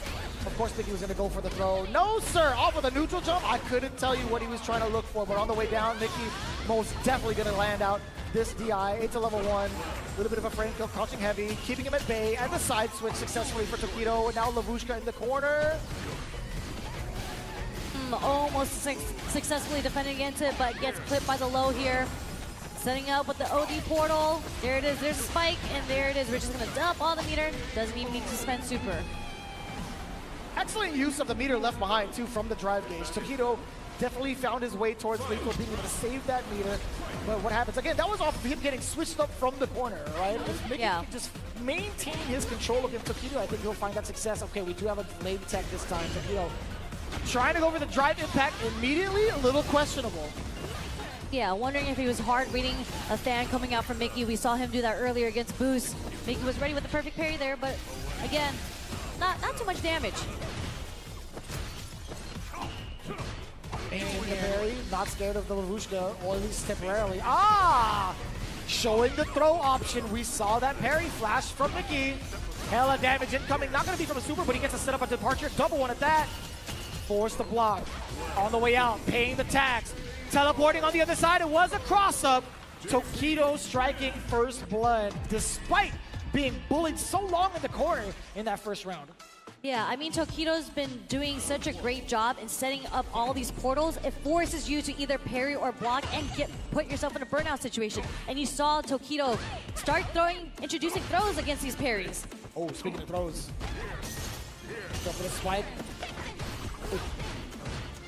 Of course, Mickey was going to go for the throw. No, sir! Off of the neutral jump. I couldn't tell you what he was trying to look for, but on the way down, Mickey most definitely going to land out this DI. It's a level 1. A little bit of a frame kill, crouching heavy, keeping him at bay, and the side switch successfully for Tokido. Now Lavushka in the corner. Almost successfully defending against it, but gets clipped by the low here. Setting up with the OD portal. There it is. There's a spike, and there it is. We're just going to dump on the meter. Doesn't even need to spend super. Excellent use of the meter left behind, too, from the drive gauge. Tokido definitely found his way towards lethal, being able to save that meter. But what happens? Again, that was off of him getting switched up from the corner, right? If Mickey can just maintain his control against Tokido, I think he'll find that success. Okay, we do have a lane tech this time. Tokido trying to go for the drive impact immediately, a little questionable. Yeah, wondering if he was hard reading a fan coming out from Mickey. We saw him do that earlier against Booce. Mickey was ready with the perfect parry there, but again, not too much damage. And the parry, not scared of the Lavushka, or at least temporarily. Showing the throw option. We saw that parry flash from Mickey. Hella damage incoming. Not going to be from a super, but he gets a set up a departure. Double one at that. Force the block. On the way out, paying the tax. Teleporting on the other side, it was a cross-up. Tokido striking first blood, despite being bullied so long in the corner in that first round. Yeah, I mean, Tokido's been doing such a great job in setting up all these portals. It forces you to either parry or block and put yourself in a burnout situation. And you saw Tokido start introducing throws against these parries. Oh, speaking of throws. Go for the swipe.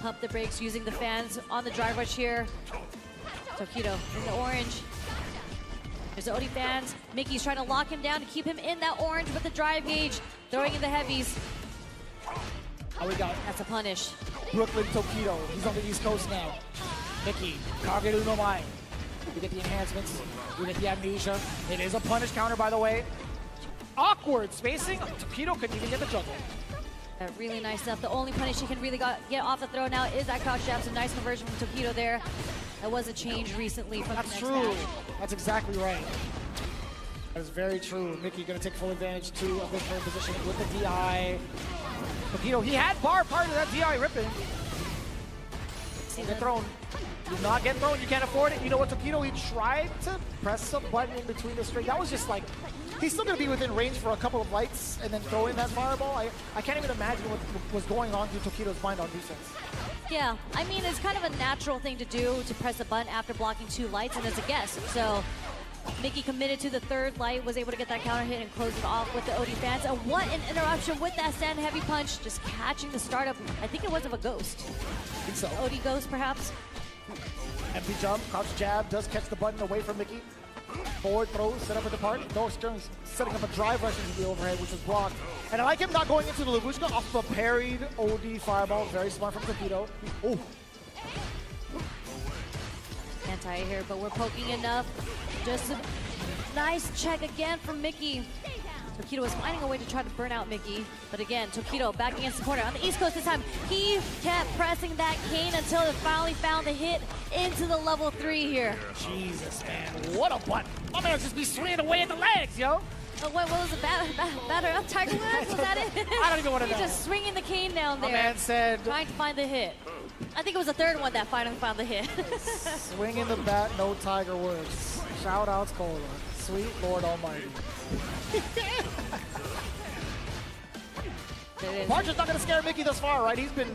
Pump the brakes using the fans on the drive rush here. Tokido in the orange. There's the OD fans. Mickey's trying to lock him down to keep him in that orange with the drive gauge. Throwing in the heavies. Oh, we got That's a punish. Brooklyn Tokido. He's on the East Coast now. Mickey, Kageru no Mai. We get the enhancements. We get the amnesia. It is a punish counter, by the way. Awkward spacing. Tokido couldn't even get the juggle. Really nice stuff. The only punish he can really get off the throw now is that crouch jab. So nice conversion from Tokido there. That was a change recently from That's the next true. match. That's exactly right. That is very true. Mickey going to take full advantage, too, of this third position with the DI. Tokido, he had bar part of that DI ripping. Get thrown. Do not get thrown. You can't afford it. You know what, Tokido, he tried to press a button in between the string. That was just like, he's still going to be within range for a couple of lights and then throw in that fireball. I can't even imagine what was going on through Tokido's mind on defense. Yeah, I mean, it's kind of a natural thing to do to press a button after blocking 2 lights and as a guess. So Mickey committed to the third light, was able to get that counter hit and close it off with the OD fans. And what an interruption with that stand heavy punch, just catching the startup. I think it was of a ghost. I think so. OD ghost, perhaps. Empty jump, crouch jab, does catch the button away from Mickey. Forward throw, set up a depart. No, Stern's setting up a drive rush into the overhead, which was blocked. And I like him not going into the Lavushka off of a parried OD fireball. Very smart from Tokido. Oh. Anti here, but we're poking enough. Just a nice check again from Mickey. Tokido was finding a way to try to burn out Mickey. But again, Tokido back against the corner. On the East Coast this time, he kept pressing that cane until it finally found the hit into the level 3 here. Jesus, man. What a button. My man just be swinging away at the legs, yo. What was it? Batter up Tiger Woods? Was that it? I don't even want to know. He's just swinging the cane down there. My man said... Trying to find the hit. I think it was the third one that finally found the hit. Swinging the bat, no Tiger Woods. Shout outs, Cola. Sweet Lord Almighty. March's not going to scare Mickey thus far, right? He's been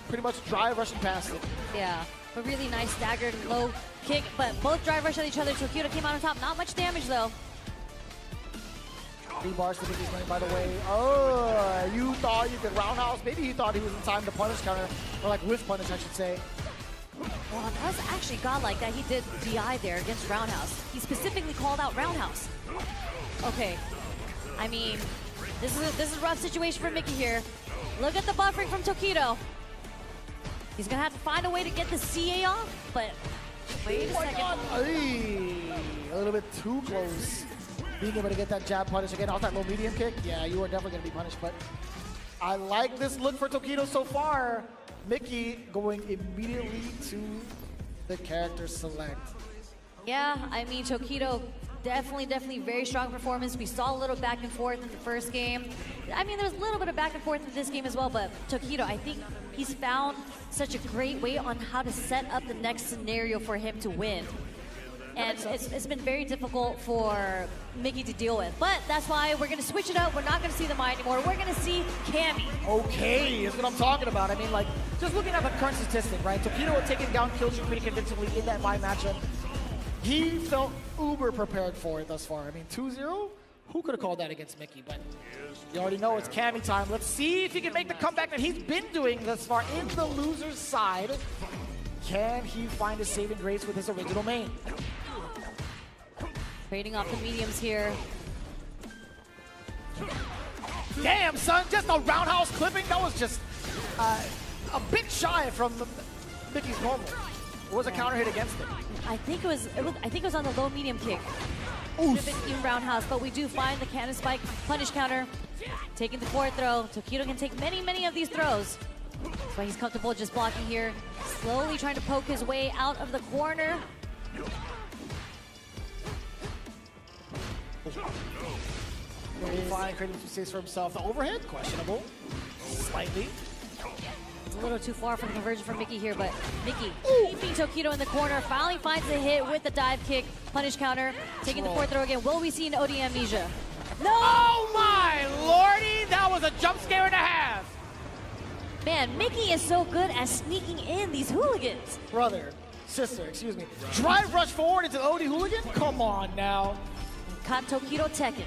pretty much drive rushing past it. Yeah, a really nice staggered low kick, but both drive rush at each other. Tokido came out on top. Not much damage, though. 3 bars to Mickey's lane, by the way. Oh, you thought you could roundhouse? Maybe he thought he was in time to punish counter, or like whiff punish, I should say. Well, that was actually godlike that he did DI there against Roundhouse. He specifically called out Roundhouse. Okay, I mean, this is a rough situation for Mickey here. Look at the buffering from Tokido. He's gonna have to find a way to get the CA off, but wait a second. Ay, a little bit too close. Being able to get that jab punish again off that low medium kick, yeah, you are definitely gonna be punished, but I like this look for Tokido so far. Mickey going immediately to the character select. Yeah, I mean, Tokido, definitely very strong performance. We saw a little back and forth in the first game. I mean, there was a little bit of back and forth in this game as well, but Tokido, I think he's found such a great way on how to set up the next scenario for him to win. And it's been very difficult for Mickey to deal with. But that's why we're going to switch it up. We're not going to see the Mai anymore. We're going to see Cammy. Okay, that's what I'm talking about. I mean, like, just looking at the current statistic, right? Tokido had taken down Killstreak pretty convincingly in that Mai matchup. He felt uber prepared for it thus far. I mean, 2-0? Who could have called that against Mickey? But you already know it's Cammy time. Let's see if he can make the comeback that he's been doing thus far in the loser's side. Can he find a saving grace with his original main? Trading off the mediums here. Damn, son, just a roundhouse clipping. That was just a bit shy from Mickey's normal. It was a counter hit against it. I think it was on the low medium kick. Should have been even roundhouse, but we do find the cannon spike punish counter. Taking the forward throw. Tokido can take many of these throws. That's why he's comfortable just blocking here. Slowly trying to poke his way out of the corner. Fine, creating some space for himself. The overhead, questionable. Slightly. It's a little too far for the conversion from Mickey here, but Mickey keeping Tokido in the corner. Finally finds the hit with the dive kick, punish counter. Taking the forward throw again. Will we see an OD amnesia? No! Oh my lordy! That was a jump scare and a half! Man, Mickey is so good at sneaking in these hooligans. Brother, sister, excuse me. Drive rush forward into the OD hooligan? Come on now. Caught Tokido Tekken.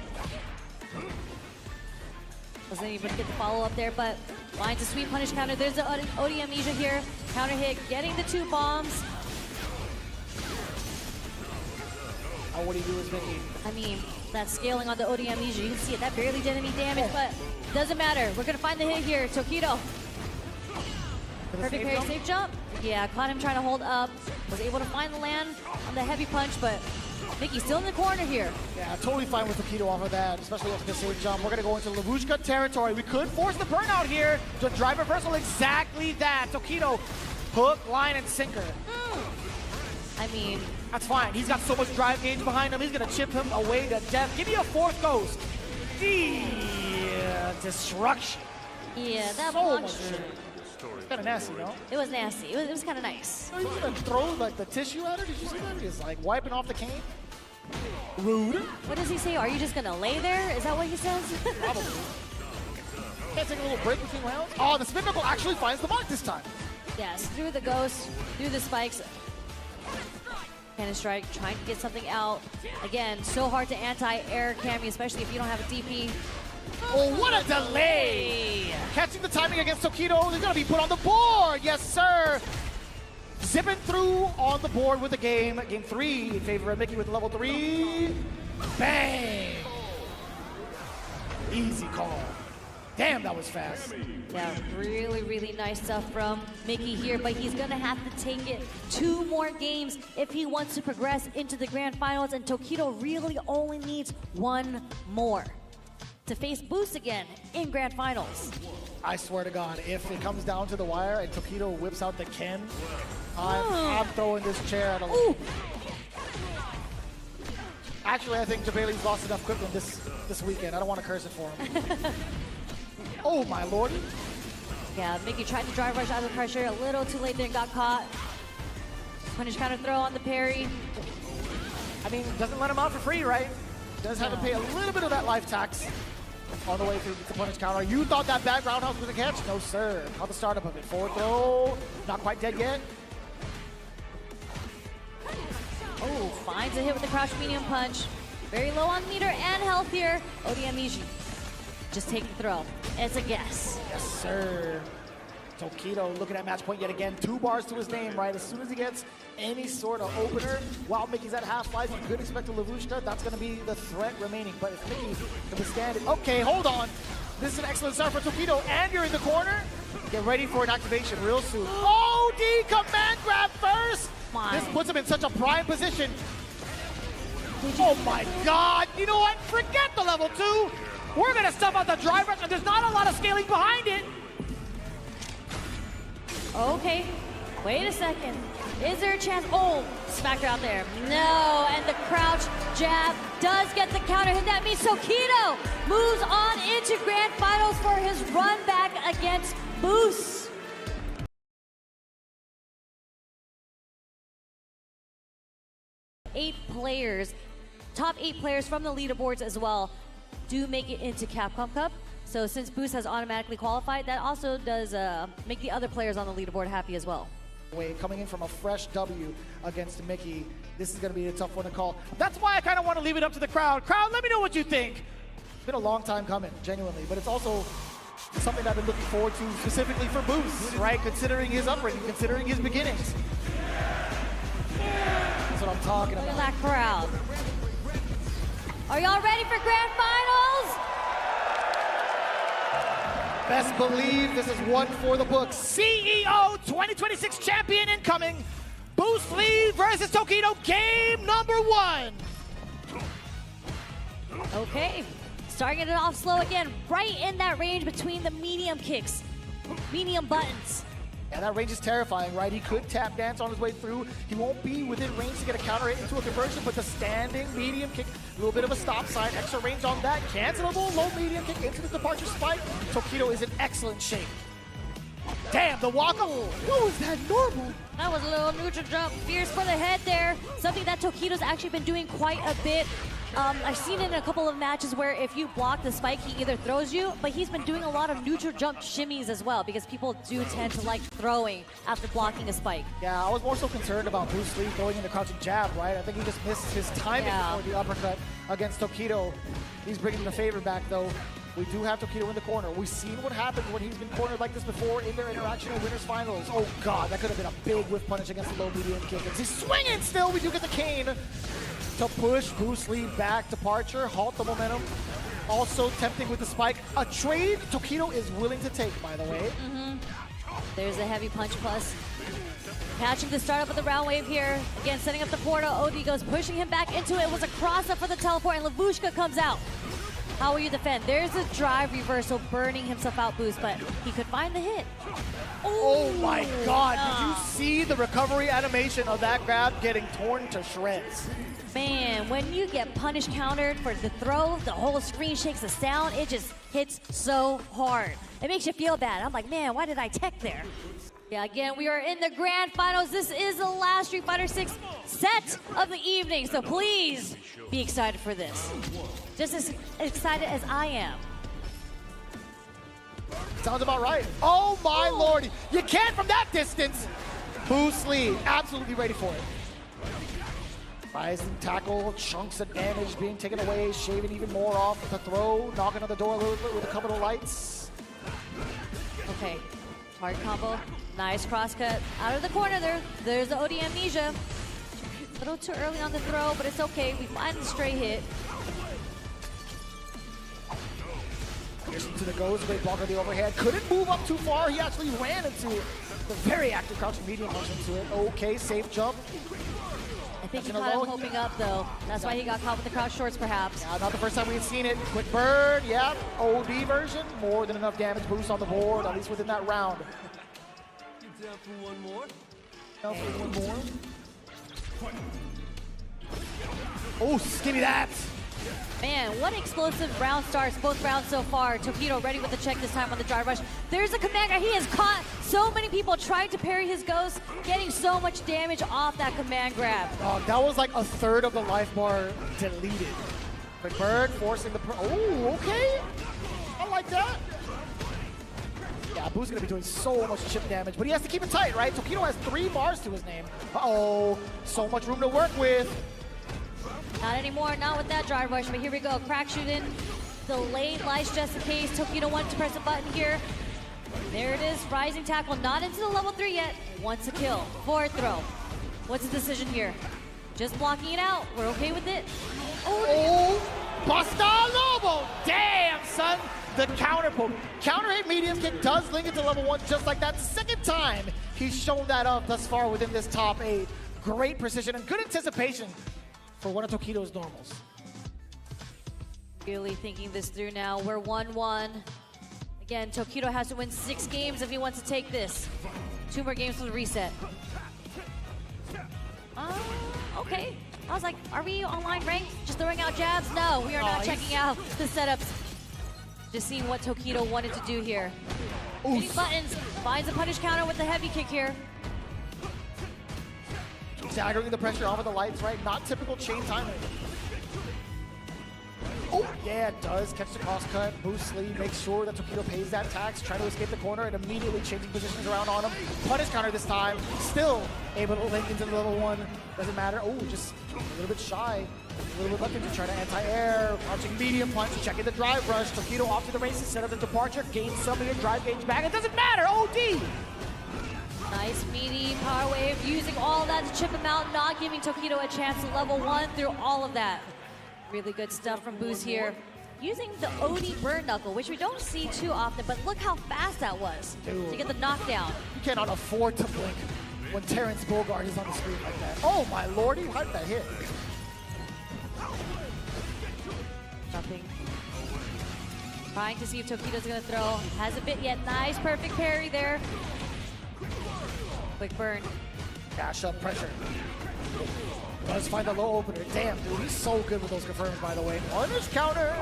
Wasn't able to get the follow-up there, but finds a sweet punish counter. There's the OD amnesia here. Counter hit, getting the 2 bombs. Oh, what do you do with Mickey? I mean, that scaling on the OD amnesia, you can see it. That barely did any damage, but doesn't matter. We're going to find the hit here. Tokido. Perfect parry, safe jump. Yeah, caught him trying to hold up. Was able to find the land on the heavy punch, but Mickey's still in the corner here. Yeah, totally fine with Tokido off of that, especially after the safe jump. We're going to go into Lavushka territory. We could force the burnout here. The drive reversal, exactly that. Tokido, hook, line, and sinker. I mean, that's fine. He's got so much drive gauge behind him. He's going to chip him away to death. Give me a 4th ghost. Destruction. Yeah, that so launch. It's kind of nasty, no? It was nasty. It was kind of nice. He's going to throw like the tissue at her. Did you see that? He's like wiping off the cane. Rude. What does he say? Are you just going to lay there? Is that what he says? Probably. Can't take a little break between rounds. Oh, the spin knuckle actually finds the mark this time. Yes, through the ghost, through the spikes. Cannon strike, trying to get something out. Again, so hard to anti-air Cammy, especially if you don't have a DP. Oh, what a delay! Catching the timing against Tokido. He's gonna be put on the board. Yes, sir. Zipping through on the board with the game. Game 3 in favor of Mickey with level 3. Bang! Easy call. Damn, that was fast. Yeah, really, really nice stuff from Mickey here, but he's gonna have to take it 2 more games if he wants to progress into the grand finals, and Tokido really only needs 1 more to face Booce again in grand finals. I swear to God, if it comes down to the wire and Tokido whips out the Ken, I'm throwing this chair at a... Actually, I think Jabali's lost enough equipment this weekend. I don't want to curse it for him. Oh, my lord. Yeah, Mickey tried to drive rush out of the pressure, a little too late there and got caught. Punish counter throw on the parry. I mean, doesn't let him out for free, right? Does have to pay a little bit of that life tax on the way through the punish counter. You thought that back roundhouse was going to catch? No, sir. How the startup of it. Forward throw. Not quite dead yet. Oh, finds a hit with the crouch medium punch. Very low on meter and health here. Odiamiji. Just take the throw. It's a guess. Yes, sir. Tokido looking at match point yet again. 2 bars to his name, right? As soon as he gets any sort of opener, while Mickey's at half-life, you could expect a Lavushka. That's going to be the threat remaining. But if Mickey can withstand it... Okay, hold on. This is an excellent start for Tokido, and you're in the corner. Get ready for an activation real soon. OD command grab first! This puts him in such a prime position. Oh my God! You know what? Forget the level 2. We're going to stuff out the driver, and there's not a lot of scaling behind it. Okay, wait a second. Is there a chance? Oh, smacked her out there. No, and the crouch jab does get the counter hit. That means Tokido moves on into grand finals for his run back against Booce. Top 8 players from the leaderboards as well do make it into Capcom Cup. So since Booce has automatically qualified, that also does make the other players on the leaderboard happy as well. Coming in from a fresh W against Mickey, this is going to be a tough one to call. That's why I kind of want to leave it up to the crowd. Crowd, let me know what you think. It's been a long time coming, genuinely, but it's also something I've been looking forward to specifically for Booce, right? Considering his upbringing, considering his beginnings. That's what I'm talking about. Look at that crowd. Are y'all ready for grand finals? Best believe this is one for the books. CEO2026 champion incoming. Booce Lee versus Tokido, game number 1. Okay, starting it off slow again, right in that range between the medium kicks, medium buttons. And that range is terrifying, right? He could tap dance on his way through. He won't be within range to get a counter hit into a conversion, but the standing medium kick, a little bit of a stop sign, extra range on that, cancelable low medium kick into the departure spike. Tokido is in excellent shape. Damn, the walk up. Oh, is that normal? That was a little neutral jump, fierce for the head there. Something that Tokido's actually been doing quite a bit. I've seen it in a couple of matches where if you block the spike, he either throws you, but he's been doing a lot of neutral jump shimmies as well, because people do tend to like throwing after blocking a spike. Yeah, I was more so concerned about Booce Lee throwing in the crouching jab, right? I think he just missed his timing before the uppercut against Tokido. He's bringing the favor back, though. We do have Tokido in the corner. We've seen what happens when he's been cornered like this before in their interaction in winners finals. Oh God, that could have been a big whiff punish against the low medium kick. He's swinging still. We do get the cane to push Booce Lee back. Departure, halt the momentum. Also tempting with the spike. A trade Tokido is willing to take, by the way. There's a heavy punch plus. Catching the startup of the round wave here. Again, setting up the portal. OD goes pushing him back into it. It was a cross up for the teleport, and Lavushka comes out. How will you defend? There's a drive reversal burning himself out Booce, but he could find the hit. Oh my God, did you see the recovery animation of that grab getting torn to shreds? Man, when you get punish countered for the throw, the whole screen shakes the sound. It just hits so hard. It makes you feel bad. I'm like, man, why did I tech there? Yeah, again, we are in the grand finals. This is the last Street Fighter 6 set of the evening, so please be excited for this. Just as excited as I am. Sounds about right. Oh my lordy. You can't from that distance. Booce Lee, absolutely ready for it. Rising tackle, chunks of damage being taken away, shaving even more off with the throw, knocking on the door a little bit with a couple of lights. Okay, hard combo, nice cross cut out of the corner there. There's the OD amnesia. A little too early on the throw, but it's okay. We find the stray hit. Here's into the goes, great block on the overhead. Couldn't move up too far. He actually ran into the very active crouching medium punch into it. Okay, safe jump. I think he caught him hoping up though. That's why he got caught with the crouch shorts perhaps. Yeah, not the first time we've seen it. Quick burn, yeah. OD version, more than enough damage boost on the board, at least within that round. Down for one more. Down for one more. Oh, skinny that. Man, what explosive round starts, both rounds so far. Tokido ready with the check this time on the drive rush. There's a command grab. He has caught so many people trying to parry his ghost, getting so much damage off that command grab. That was like a third of the life bar deleted. Quick burn, forcing the... Oh, okay. I like that. Yeah, Boo's gonna be doing so much chip damage, but he has to keep it tight, right? Tokido has 3 bars to his name. Uh-oh, so much room to work with. Not anymore, not with that drive rush, but here we go. Crack shooting, delayed lights just in case. Tokido wanted to press a button here. There it is, rising tackle, not into the level 3 yet. Wants a kill, forward throw. What's the decision here? Just blocking it out, we're okay with it. Oh, Basta Lobo, damn son. The counter poke. Counter hit medium kick does link into level 1 just like that. Second time he's shown that up thus far within this top 8. Great precision and good anticipation for one of Tokido's normals. Really thinking this through now. We're 1-1. Again, Tokido has to win 6 games if he wants to take this. 2 more games for the reset. Okay. I was like, are we online ranked? Just throwing out jabs? No, we are not checking out the setups. Just seeing what Tokido wanted to do here. Hitting buttons, finds a punish counter with the heavy kick here. Staggering the pressure off of the lights, right? Not typical chain timing. Oh, yeah, it does. Catch the cross cut. Booce Lee makes sure that Tokido pays that tax, trying to escape the corner and immediately changing positions around on him. Punish counter this time. Still able to link into the level 1. Doesn't matter. Oh, just a little bit shy. A little bit looking to try to anti-air. Crouching medium punch, checking the drive rush. Tokido off to the races, set up the departure, gains some of your drive gauge back. It doesn't matter. OD! Nice meaty power wave, using all that to chip him out, not giving Tokido a chance to level 1 through all of that. Really good stuff from Booce here. Using the OD burn knuckle, which we don't see too often, but look how fast that was to get the knockdown. You cannot afford to blink when Terrence Bogard is on the screen like that. Oh my lordy, how did that hit? Jumping. Trying to see if Tokido's gonna throw. Hasn't bit yet. Nice, perfect parry there. Quick burn. Dash up pressure. Does find the low opener. Damn, dude, he's so good with those confirms, by the way. Punish counter.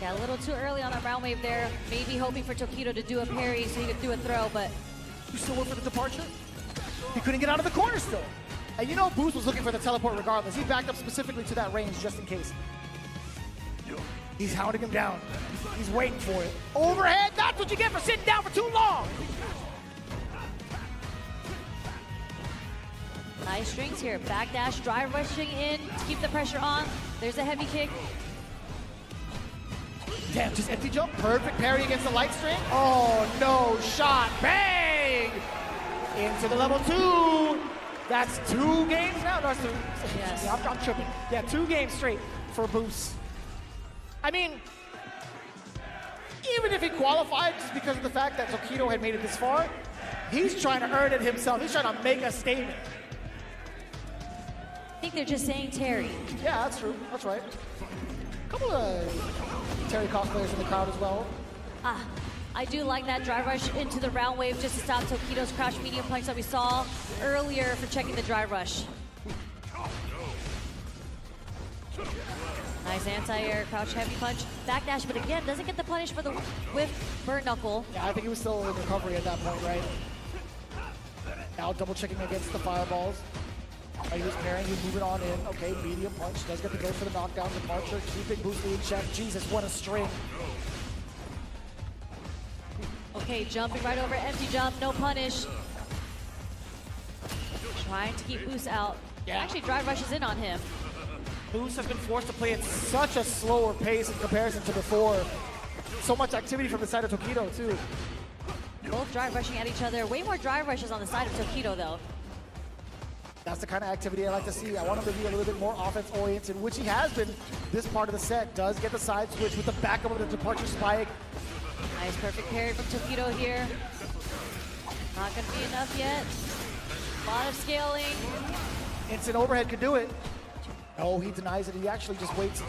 Yeah, a little too early on that round wave there. Maybe hoping for Tokido to do a parry so he could do a throw, but... You still went for the departure? He couldn't get out of the corner still. And you know Booce was looking for the teleport regardless. He backed up specifically to that range just in case. He's hounding him down. He's waiting for it. Overhead, that's what you get for sitting down for too long. Nice strings here. Backdash, drive rushing in to keep the pressure on. There's a heavy kick. Damn, just empty jump. Perfect parry against the light string. Oh, no. Shot. Bang! Into the level 2. That's 2 games now? No, yes. Yeah, I'm tripping. Yeah, 2 games straight for Booce. I mean, even if he qualified just because of the fact that Tokido had made it this far, he's trying to earn it himself. He's trying to make a statement. I think they're just saying Terry. Yeah, that's true. That's right. A couple of Terry cosplayers in the crowd as well. I do like that drive rush into the round wave just to stop Tokido's crouch medium punch that we saw earlier for checking the drive rush. Nice anti-air, crouch heavy punch, backdash, but again, doesn't get the punish for the whiff burn knuckle. Yeah, I think he was still in recovery at that point, right? Now double checking against the fireballs. He was parrying, he's moving on in. Okay, medium punch, does get the go for the knockdown departure, keeping Booce Lee in check. Jesus, what a string. Okay, jumping right over, empty jump, no punish. Trying to keep Booce out. Yeah. Actually, drive rushes in on him. Booce has been forced to play at such a slower pace in comparison to before. So much activity from the side of Tokido, too. Both drive rushing at each other. Way more drive rushes on the side of Tokido, though. That's the kind of activity I like to see. I want him to be a little bit more offense-oriented, which he has been this part of the set. Does get the side switch with the backup of the departure spike. Nice perfect parry from Tokido here. Not going to be enough yet. A lot of scaling. Instant overhead could do it. No, he denies it. He actually just waits.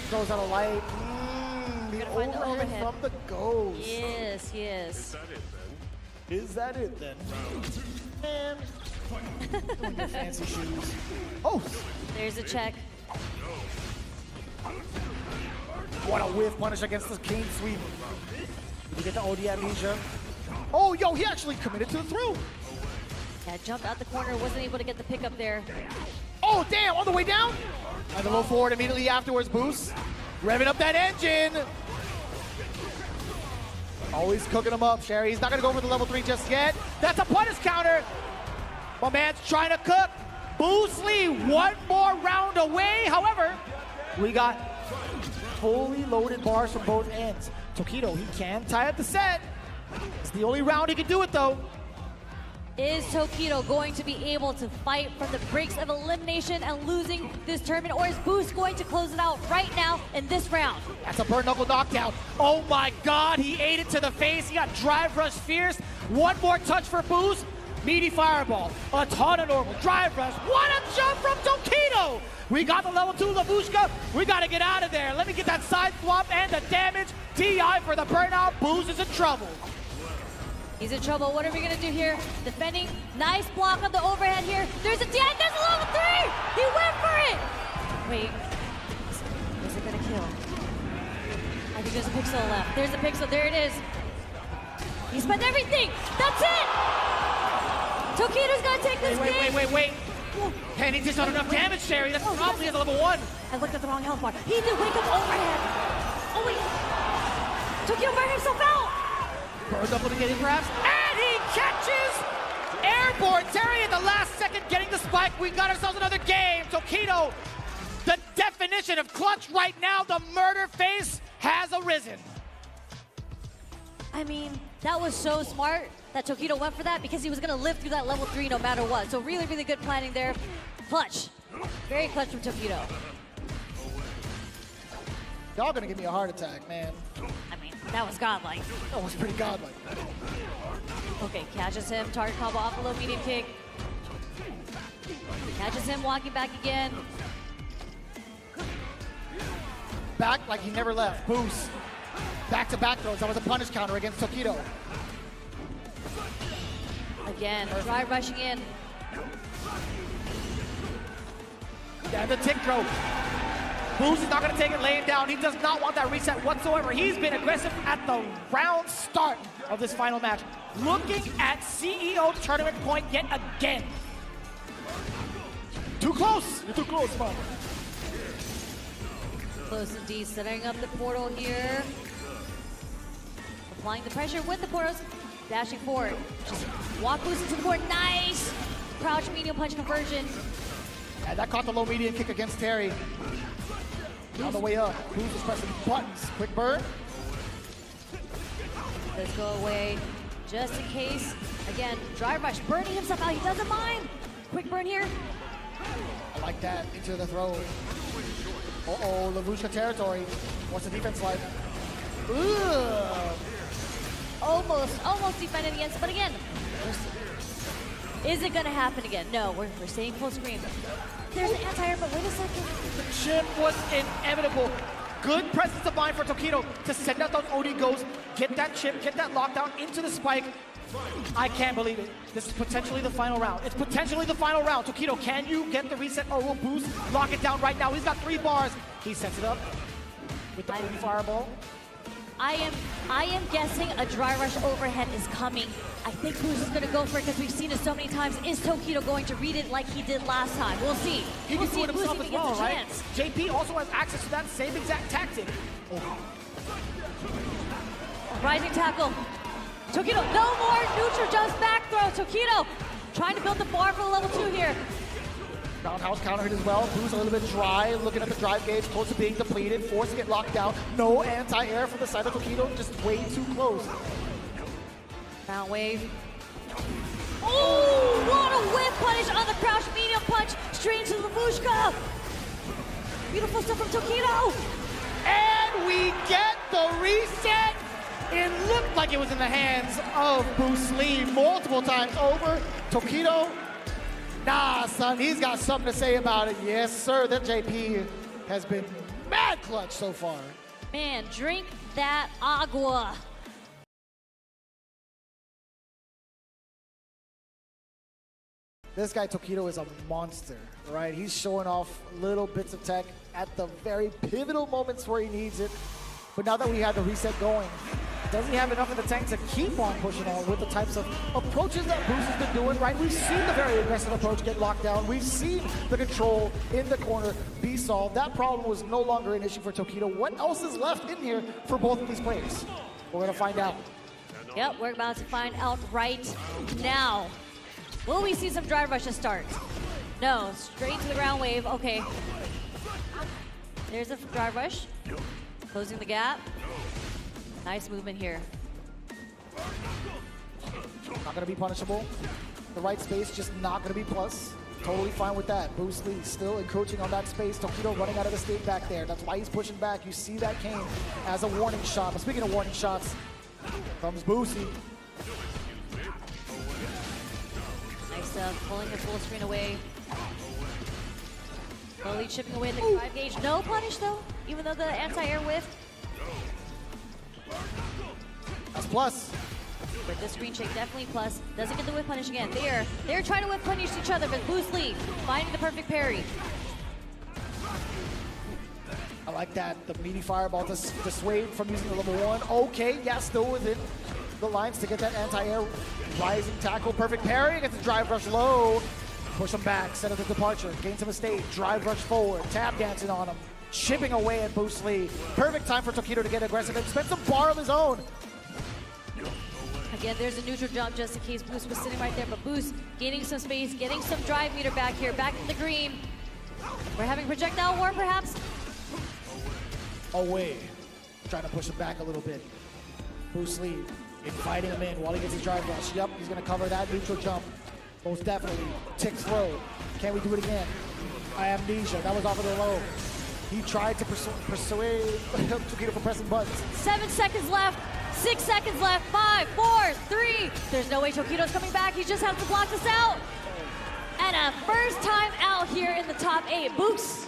Throws out a light. The find the overhead from the ghost. Yes, yes. Is that it then? Man. Doing your fancy shoes. Oh! There's a check. What a whiff punish against the clean sweep. Did you get the OD amnesia? Oh, yo, he actually committed to the throw. Yeah, jumped out the corner, wasn't able to get the pickup there. Oh, damn, all the way down. And the low forward immediately afterwards, Booce. Revving up that engine. Always cooking him up, Sherry. He's not going to go for the level 3 just yet. That's a punish counter. My man's trying to cook. Booce Lee, one more round away. However, we got fully loaded bars from both ends. Tokido, he can tie up the set. It's the only round he can do it, though. Is Tokido going to be able to fight from the breaks of elimination and losing this tournament, or is Booce going to close it out right now in this round? That's a burn knuckle knockdown. Oh my God, he ate it to the face. He got drive rush fierce. One more touch for Booce. Meaty fireball, a ton of normal, drive rush. What a jump from Tokido! We got the level 2 Lavushka. We gotta get out of there. Let me get that side swap and the damage. TI for the burnout. Booce is in trouble. He's in trouble. What are we going to do here? Defending. Nice block on the overhead here. There's a DI. There's a level 3. He went for it. Wait. Is it going to kill? I think there's a pixel left. There's a pixel. There it is. He spent everything. That's it. Tokido's going to take this game. Wait. And he just not enough damage, Sherry. That's probably at level 1. I looked at the wrong health bar. He did wake up overhead. Oh, wait. Tokido burned himself out. Burned up again, perhaps. And he catches airborne. Terry at the last second getting the spike. We got ourselves another game. Tokido, the definition of clutch right now. The murder face has arisen. I mean, that was so smart that Tokido went for that because he was going to live through that level 3 no matter what. So really, really good planning there. Clutch. Very clutch from Tokido. Y'all gonna give me a heart attack, man. I mean, that was godlike. That was pretty godlike. Okay, catches him. Target combo off the low medium kick. Catches him walking back again. Back like he never left. Booce. Back-to-back throws. That was a punish counter against Tokido. Again, drive rushing in. And the tick throw. Booce is not going to take it laying down. He does not want that reset whatsoever. He's been aggressive at the round start of this final match. Looking at CEO tournament point yet again. Too close. You're too close, man. Close indeed, setting up the portal here. Applying the pressure with the portals. Dashing forward. Just walk Booce into the court. Nice! Crouch medium punch conversion. And that caught the low medium kick against Terry. On the way up, Booce is pressing buttons. Quick burn. Let's go away just in case. Again, drive rush, burning himself out. He doesn't mind. Quick burn here. I like that. Into the throw. Uh-oh, Lavushka territory. What's the defense like? Ugh. Almost defended against, but again, is it going to happen again? No, we're staying full screen. There's an anti-air, but wait a second. The chip was inevitable. Good presence of mind for Tokido to send out those OD goes, get that chip, get that lockdown into the spike. I can't believe it. This is potentially the final round. It's potentially the final round. Tokido, can you get the reset or will Booce lock it down right now? He's got 3 bars. He sets it up with the OD fireball. I am guessing a dry rush overhead is coming. I think Booce is going to go for it because we've seen it so many times. Is Tokido going to read it like he did last time? We'll see. He can do it himself as well, right? Chance. JP also has access to that same exact tactic. Rising tackle. Tokido, no more neutral jumps back throw. Tokido trying to build the bar for the level 2 here. Roundhouse counter hit as well. Booce a little bit dry, looking at the drive gauge, close to being depleted, forced to get locked down. No anti-air from the side of Tokido, just way too close. Down wave. Oh, what a whip punish on the crouch medium punch, straight into the Lavushka. Beautiful stuff from Tokido. And we get the reset. It looked like it was in the hands of Booce Lee multiple times over. Tokido, nah, son, he's got something to say about it. Yes, sir, that JP has been mad clutch so far. Man, drink that agua. This guy, Tokido, is a monster, right? He's showing off little bits of tech at the very pivotal moments where he needs it. But now that we have the reset going, does he have enough in the tank to keep on pushing on with the types of approaches that Booce has been doing, right? We've seen the very aggressive approach get locked down. We've seen the control in the corner be solved. That problem was no longer an issue for Tokido. What else is left in here for both of these players? We're going to find out. Yep, we're about to find out right now. Will we see some drive rush to start? No, straight to the ground wave. Okay. There's a drive rush. Closing the gap. Nice movement here. Not going to be punishable. The right space just not going to be plus. Totally fine with that. Booce Lee still encroaching on that space. Tokido running out of the state back there. That's why he's pushing back. You see that came as a warning shot. But speaking of warning shots, comes Booce. Nice pulling the full screen away. Slowly chipping away the drive gauge. No punish though, even though the anti-air whiffed. That's plus. With the screen shake, definitely plus. Doesn't get the whip punish again. They're trying to whip punish each other, but Booce Lee finding the perfect parry. I like that. The meaty fireball dissuade from using the level 1. Okay, yeah, still within the lines to get that anti-air rising tackle. Perfect parry. Gets the drive rush low. Push him back. Set up the departure. Gains him a state. Drive rush forward. Tap dancing on him. Chipping away at Booce Lee. Perfect time for Tokido to get aggressive and spend some bar of his own. Again, there's a neutral jump just in case Booce was sitting right there, but Booce gaining some space, getting some drive meter back here, back in the green. We're having projectile war, perhaps? Away. Trying to push him back a little bit. Booce Lee inviting him in while he gets his drive rush. Yep, he's going to cover that neutral jump. Most definitely. Tick throw. Can we do it again? Amnesia. That was off of the low. He tried to persuade Tokido from pressing buttons. 7 seconds left. 6 seconds left. 5, 4, 3. There's no way Tokido's coming back. He just has to block this out. And a first time out here in the top 8. Booce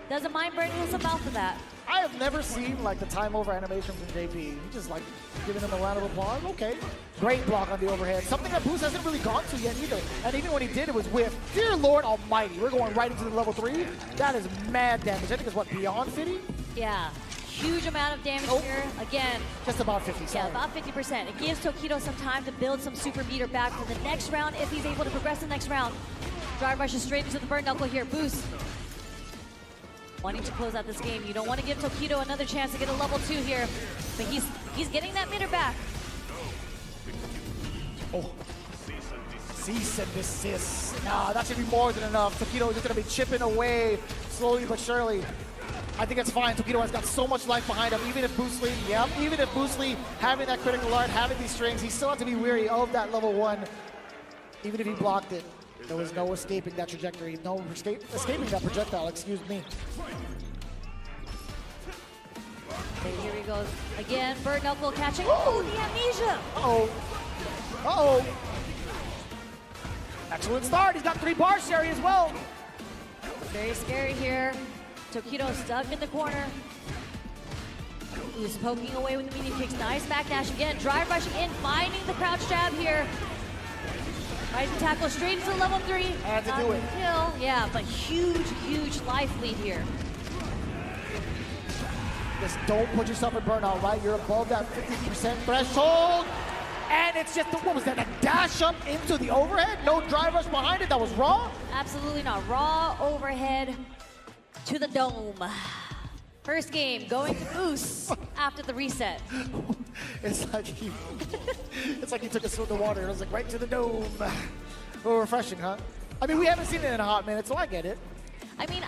doesn't mind burning himself out for that. I have never seen like the time over animation from JP. He just like giving him a round of applause. Okay. Great block on the overhead. Something that Booce hasn't really gone to yet either. And even when he did, it was with, dear Lord Almighty, we're going right into the level 3. That is mad damage. I think it's what, beyond 50? Yeah. Huge amount of damage here. Again. Just about 50, sorry. Yeah, about 50%. It gives Tokido some time to build some super meter back for the next round if he's able to progress the next round. Drive rushes straight into the burn knuckle here. Booce wanting to close out this game. You don't want to give Tokido another chance to get a level 2 here, but he's getting that meter back. Oh, cease and desist. Nah, that should be more than enough. Tokido is just gonna be chipping away slowly but surely. I think it's fine. Tokido has got so much life behind him. Even if Booce Lee, even if Booce Lee having that critical art, having these strings, he still has to be wary of that level 1. Even if he blocked it, there was no escaping that trajectory, no escaping that projectile, excuse me. Okay, here he goes. Again, bird knuckle catching. Oh, the amnesia. Uh-oh. Uh-oh. Excellent start. He's got 3 bar Sherry as well. Very scary here. Tokido stuck in the corner. He's poking away with the medium kicks. Nice backdash again. Drive rushing in, finding the crouch jab here. Rising tackle straight into level 3. Had to do it. Kill. Yeah, but huge, huge life lead here. Just don't put yourself in burnout, right? You're above that 50% threshold. And it's just, what was that, a dash up into the overhead? No drive rush behind it, that was raw? Absolutely not. Raw overhead to the dome. First game going to Booce after the reset. It's like he took a swim in the water. It was like right to the dome. A little refreshing, huh? I mean, we haven't seen it in a hot minute, so I get it. I mean,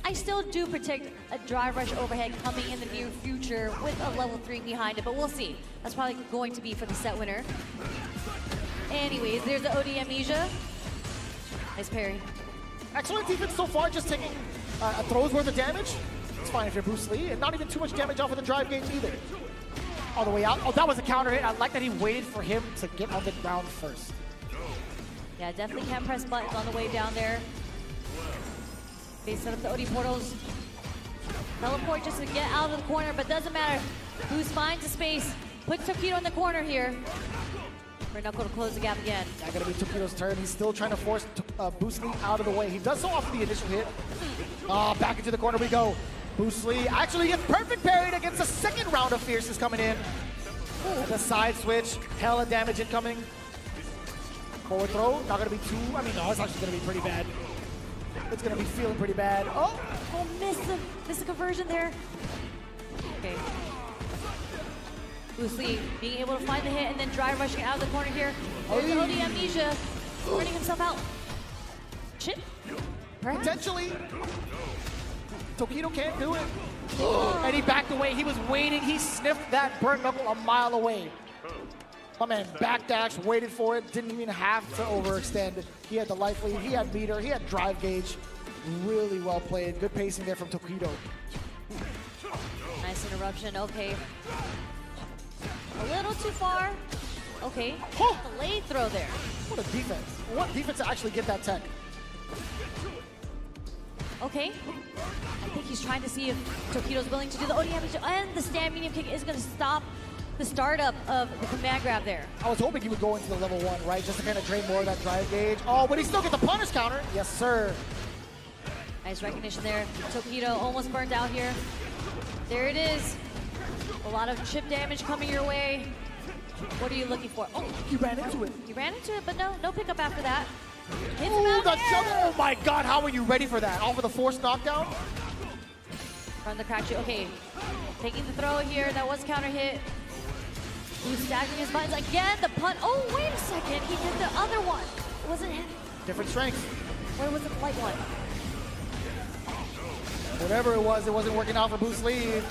I still do predict a drive rush overhead coming in the near future with a level 3 behind it, but we'll see. That's probably going to be for the set winner. Anyways, there's the OD Amnesia. Nice parry. Excellent defense so far, just taking a throw's worth of damage. It's fine if you're Booce Lee, and not even too much damage off of the drive gauge either. All the way out. Oh, that was a counter hit. I like that he waited for him to get on the ground first. Yeah, definitely can press buttons on the way down there. They set up the OD portals. Teleport just to get out of the corner, but doesn't matter. Booce finds a space, puts Tokido in the corner here. For Knuckle to close the gap again. Not gonna be Tokido's turn. He's still trying to force Booce Lee out of the way. He does so off the initial hit. Back into the corner we go. Booce Lee actually gets perfect parried against the second round of Fierces coming in. And the side switch, hella damage incoming. Forward throw, not gonna be too, I mean, no, it's actually gonna be pretty bad. It's gonna be feeling pretty bad. Oh, Miss the conversion there. Okay. Booce Lee being able to find the hit and then drive rushing out of the corner here. There's the OD Amnesia, running himself out. Chip? potentially. Tokido can't do it. And he backed away. He was waiting. He sniffed that burnt knuckle a mile away. My man backdash, waited for it, didn't even have to overextend. He had the life lead, he had meter, he had drive gauge. Really well played. Good pacing there from Tokido. Nice interruption, okay. A little too far. Okay, delayed throw there. What a defense. What defense to actually get that tech? Okay. I think he's trying to see if Tokido's willing to do the OD damage, and the stand medium kick is going to stop the startup of the command grab there. I was hoping he would go into the level 1, right? Just to kind of drain more of that drive gauge. Oh, but he still gets the punish counter. Yes, sir. Nice recognition there. Tokido almost burned out here. There it is. A lot of chip damage coming your way. What are you looking for? Oh, he ran into it. He ran into it, but no pickup after that. Hits him Ooh, out the there. jump. Oh my God, how are you ready for that? Off of the forced knockdown? From the crack shoot. Okay, taking the throw here. That was counter hit. He's stacking his buttons again. The punt. Oh, wait a second. He did the other one. It wasn't him. Different strength. Where was the light one? Whatever it wasn't working out for Booce Lee.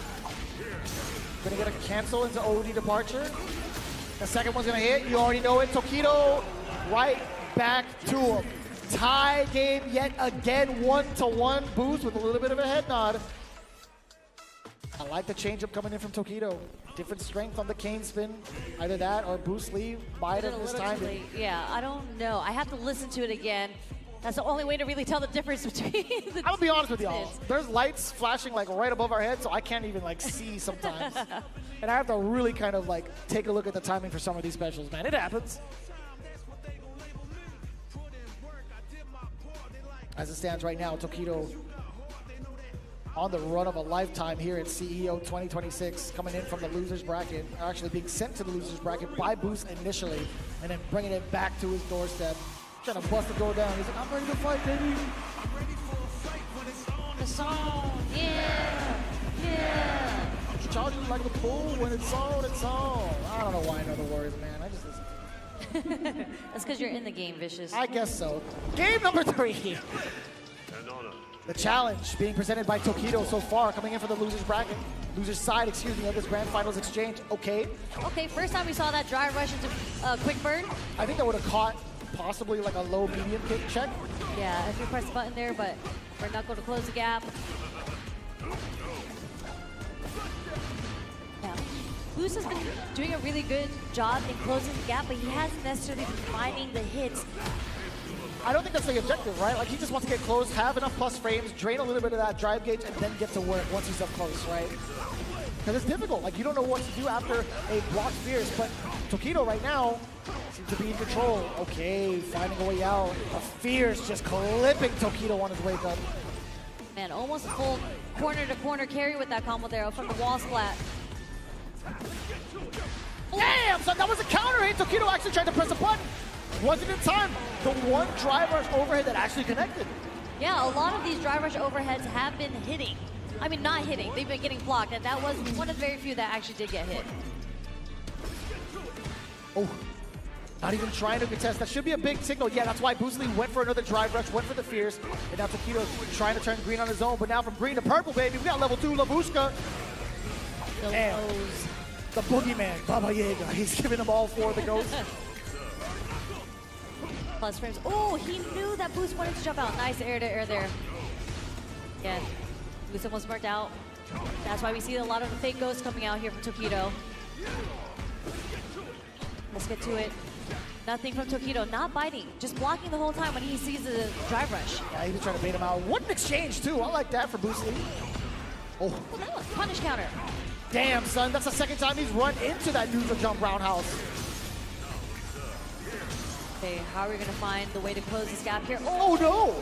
Gonna get a cancel into OD departure. The second one's gonna hit. You already know it. Tokido right back to him. Tie game yet again, 1-1. Booce with a little bit of a head nod. I like the changeup coming in from Tokido. Different strength on the cane spin. Either that or Booce Lee might have mistimed. Yeah, I don't know. I have to listen to it again. That's the only way to really tell the difference between the I'm gonna be honest with y'all. There's lights flashing like right above our heads, so I can't even like see sometimes. And I have to really kind of like take a look at the timing for some of these specials, man. It happens. As it stands right now, Tokido on the run of a lifetime here at CEO2026, coming in from the loser's bracket, actually being sent to the loser's bracket by Booce initially, and then bringing it back to his doorstep, trying to bust the door down. He's like, I'm ready to fight, baby. The song, yeah. Charging like the pool when it's on, it's on. I don't know why I know the words, man. I just listen to it. That's because you're in the game, Vicious. I guess so. Game number 3. The challenge being presented by Tokido so far, coming in for the loser's bracket. Loser's side, excuse me, of this grand finals exchange. Okay. Okay, first time we saw that drive rush into quick burn. I think that would have caught possibly like a low medium kick check. Yeah, if you press the button there, but for Knuckle to close the gap. Yeah. Booce has been doing a really good job in closing the gap, but he hasn't necessarily been finding the hits. I don't think that's the objective, right? Like, he just wants to get close, have enough plus frames, drain a little bit of that drive gauge, and then get to work once he's up close, right? Because it's difficult. Like, you don't know what to do after a blocked Fierce, but Tokido right now seems to be in control. Okay, finding a way out. A Fierce just clipping Tokido on his wake up. Man, almost full corner-to-corner carry with that combo there from the wall splat. Damn, son, that was a counter hit. Tokido actually tried to press a button. Wasn't in time. The one drive rush overhead that actually connected. Yeah, a lot of these drive rush overheads have been hitting. I mean, not hitting. They've been getting blocked, and that was one of the very few that actually did get hit. Oh, Not even trying to contest. That should be a big signal. Yeah, that's why Booce Lee went for another drive rush, went for the fierce, and now Tokido trying to turn green on his own. But now from green to purple, baby, we got level 2 Lavushka. And the boogeyman, Baba Yaga. He's giving them all 4 of the ghosts. Plus frames. Oh, he knew that Booce wanted to jump out. Nice air to air there. Yeah, Booce almost burnt out. That's why we see a lot of the fake ghosts coming out here from Tokido. Let's get to it. Nothing from Tokido, not biting, just blocking the whole time when he sees the drive rush. Yeah, he was trying to bait him out. What an exchange, too. I like that for Booce Lee. Oh. Well, that was punish counter. Damn, son. That's the second time he's run into that neutral jump roundhouse. Okay, how are we going to find the way to close this gap here? Oh, no!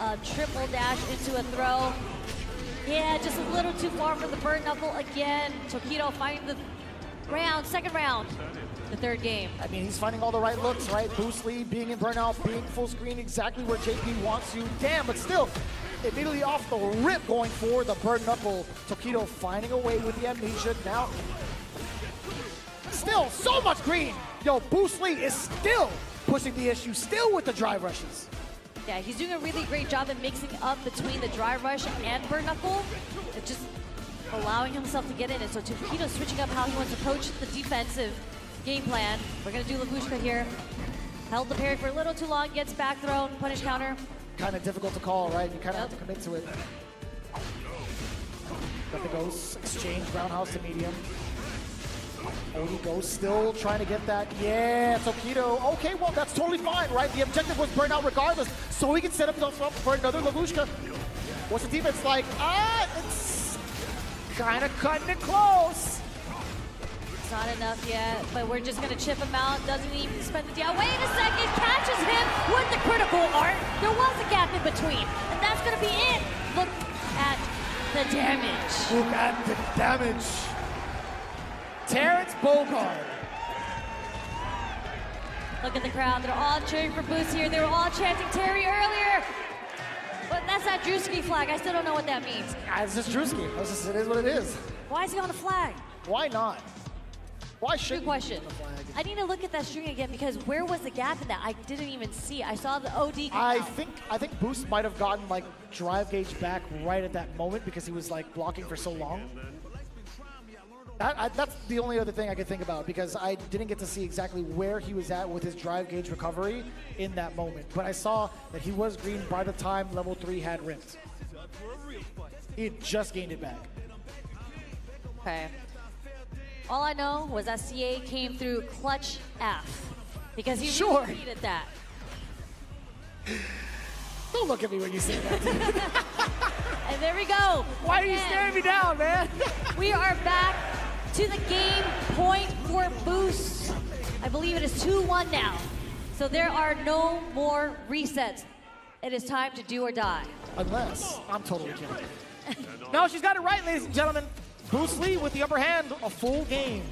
A triple dash into a throw. Yeah, just a little too far for the bird knuckle again. Tokido finding the round, second round. The third game. I mean, he's finding all the right looks, right? Booce Lee being in burnout, being full screen, exactly where JP wants you. Damn, but still, immediately off the rip going for the bird knuckle. Tokido finding a way with the amnesia. Now, still so much green. Yo, Booce Lee is still pushing the issue, still with the drive rushes. Yeah, he's doing a really great job at mixing up between the drive rush and bird knuckle. It's just allowing himself to get in. And so Tokido's switching up how he wants to approach the defensive game plan. We're gonna do Lavushka here. Held the parry for a little too long, gets back thrown, punish counter. Kind of difficult to call, right? You kind of have to commit to it. Got the ghost, exchange, roundhouse to medium. Odie Ghost still trying to get that. Yeah, Tokido. Okay, well, that's totally fine, right? The objective was burn out regardless, so he can set up for another Lavushka. What's the defense like? It's kind of cutting it close. It's not enough yet, but we're just gonna chip him out. Doesn't even spend the DI. Wait a second, catches him with the critical art. There was a gap in between, and that's gonna be it. Look at the damage. Look at the damage. Terrence Bogard. Look at the crowd. They're all cheering for Booce here. They were all chanting Terry earlier. But that's that Drewski flag. I still don't know what that means. It's just Drewski. It is what it is. Why is he on the flag? Why not? Why should Good question. I need to look at that string again because where was the gap in that? I didn't even see. I saw the OD come I out. think Booce might have gotten like drive gauge back right at that moment because he was like blocking for so long. That's the only other thing I could think about because I didn't get to see exactly where he was at with his drive gauge recovery in that moment. But I saw that he was green by the time level 3 had ripped. He had just gained it back. Okay. All I know was that CA came through clutch F because he really needed that. Don't look at me when you say that. And there we go. Why are you staring me down, man? We are back to the game point for Booce. I believe it is 2-1 now. So there are no more resets. It is time to do or die. Unless, I'm totally kidding. No, she's got it right, ladies and gentlemen. Booce Lee with the upper hand, a full game.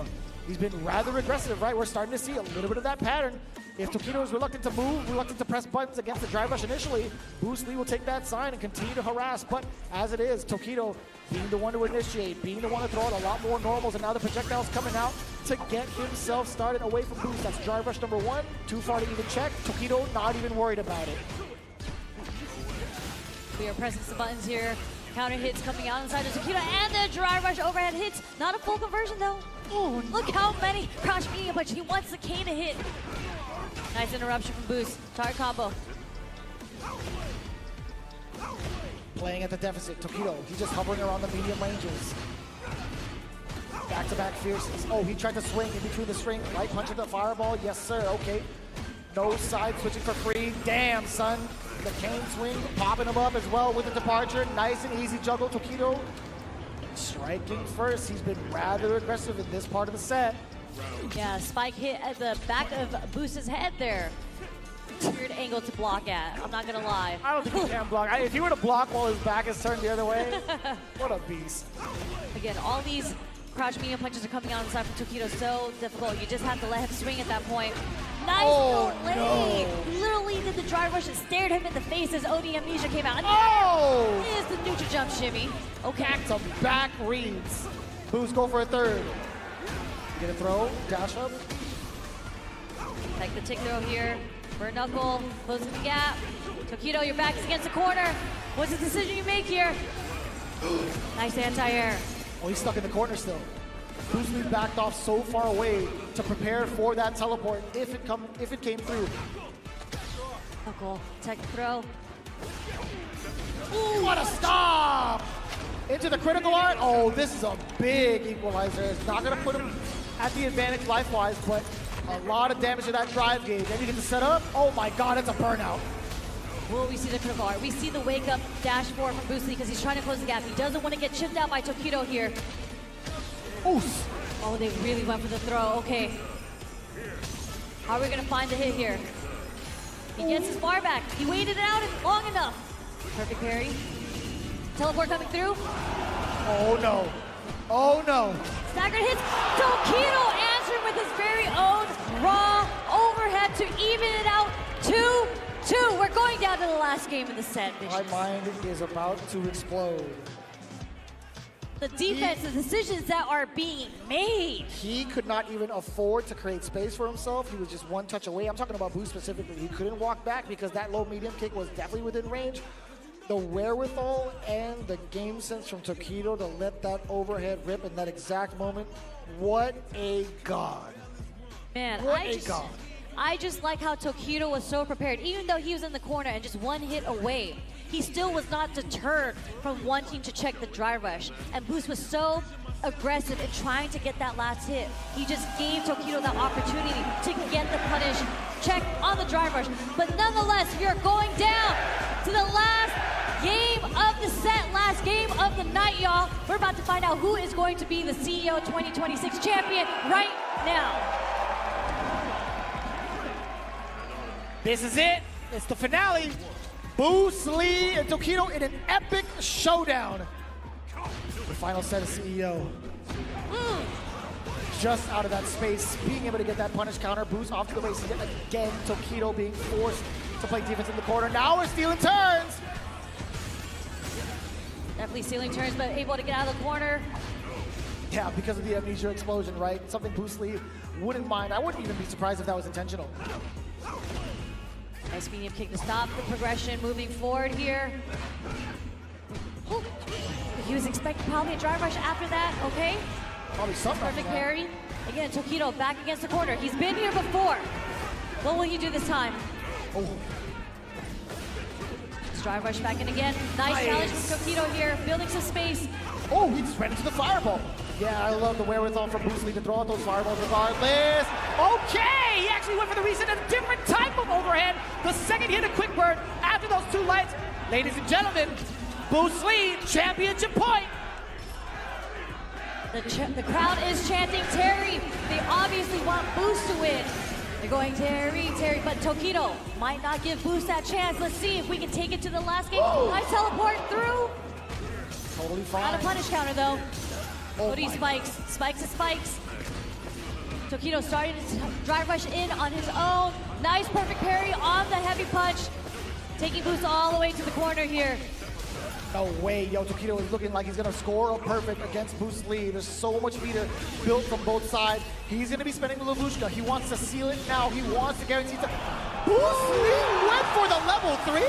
He's been rather aggressive, right? We're starting to see a little bit of that pattern. If Tokido is reluctant to move, reluctant to press buttons against the drive rush initially, Booce Lee will take that sign and continue to harass. But as it is, Tokido being the one to initiate, being the one to throw out a lot more normals, and now the projectiles coming out to get himself started away from Booce. That's drive rush number 1, too far to even check. Tokido not even worried about it. We are pressing some buttons here. Counter hits coming out inside of Tokido, and the drive rush overhead hits. Not a full conversion though. Ooh, look how many crouch medium punch. He wants the K to hit. Nice interruption from Booce. Target combo. Playing at the deficit, Tokido, he's just hovering around the medium ranges. Back-to-back fierces. Oh, he tried to swing in between the string. Light punch into the fireball. Yes, sir. Okay. No side switching for free. Damn, son. The cane swing, popping him up as well with the departure. Nice and easy juggle. Tokido striking first. He's been rather aggressive in this part of the set. Yeah, spike hit at the back of Booce's head there. Weird angle to block at. I'm not gonna lie. I don't think he can block. If he were to block while his back is turned the other way, what a beast. Again, all these crouch medium punches are coming out inside from Tokido. So difficult. You just have to let him swing at that point. Nice delay. No. Literally did the drive rush and stared him in the face as OD Amnesia came out. And Oh! is the neutral jump shimmy. Okay. Back to back reads. Booce go for a third. Get a throw, dash up. Like the tick throw here. Burn knuckle, closing the gap. Tokido, your back is against the corner. What's the decision you make here? Nice anti-air. Oh, he's stuck in the corner still. Booce Lee backed off so far away to prepare for that teleport if it came through. Knuckle, tech throw. Ooh, what a stop! Into the critical art. Oh, this is a big equalizer. It's not gonna put him at the advantage life-wise, but a lot of damage to that drive gauge. Then you get the setup. Oh my God, it's a burnout. Well, we see the critical art. We see the wake up dash forward from Booce Lee because he's trying to close the gap. He doesn't want to get chipped out by Tokido here. Oof. Oh, they really went for the throw. Okay. How are we gonna find the hit here? He gets his bar back. He waited it out long enough. Perfect parry. Teleport coming through. Oh no. Oh no. Staggered hits. Tokido answering with his very own raw overhead to even it out. 2-2. We're going down to the last game of the set. My mind is about to explode. The defense, the decisions that are being made. He could not even afford to create space for himself. He was just one touch away. I'm talking about Booce specifically. He couldn't walk back because that low medium kick was definitely within range. The wherewithal and the game sense from Tokido to let that overhead rip in that exact moment. What a god. Man, God. I just like how Tokido was so prepared. Even though he was in the corner and just one hit away, he still was not deterred from wanting to check the drive rush. And Booce was so aggressive in trying to get that last hit. He just gave Tokido that opportunity to get the punish check on the drive rush. But nonetheless, we are going down to the last game of the set, last game of the night, y'all. We're about to find out who is going to be the CEO 2026 champion right now. This is it. It's the finale. Booce Lee and Tokido in an epic showdown. The final set of CEO. Just out of that space, being able to get that punish counter. Booce off to the races yet again. Tokido being forced to play defense in the corner. Now we're stealing turns. Definitely stealing turns, but able to get out of the corner. Yeah, because of the amnesia explosion, right? Something Booce Lee wouldn't mind. I wouldn't even be surprised if that was intentional. Nice medium kick to stop the progression, moving forward here. Ooh. He was expecting probably a drive rush after that, okay? Probably something. Perfect parry. Again, Tokido back against the corner. He's been here before. What will he do this time? Oh. Drive rush back in again. Nice challenge from Tokido here, building some space. Oh, he just ran into the fireball. Yeah, I love the wherewithal from Booce Lee to throw out those fireballs regardless. Okay, he actually went for the reset, a different type of overhead. The second hit, a quick burn after those two lights. Ladies and gentlemen, Booce Lee, championship point. The crowd is chanting Terry. They obviously want Booce to win. They're going Terry, but Tokido might not give Booce that chance. Let's see if we can take it to the last game. Nice teleport through. Totally fine. Not a punish counter though. Oh Cody spikes. Spikes to spikes. Tokido starting to drive rush in on his own. Nice perfect parry on the heavy punch. Taking Booce all the way to the corner here. No way, yo, Tokido is looking like he's gonna score a perfect against Booce Lee. There's so much meter built from both sides. He's gonna be spending the Lavushka. He wants to seal it now. He wants to guarantee to... Booce Lee went for the level 3?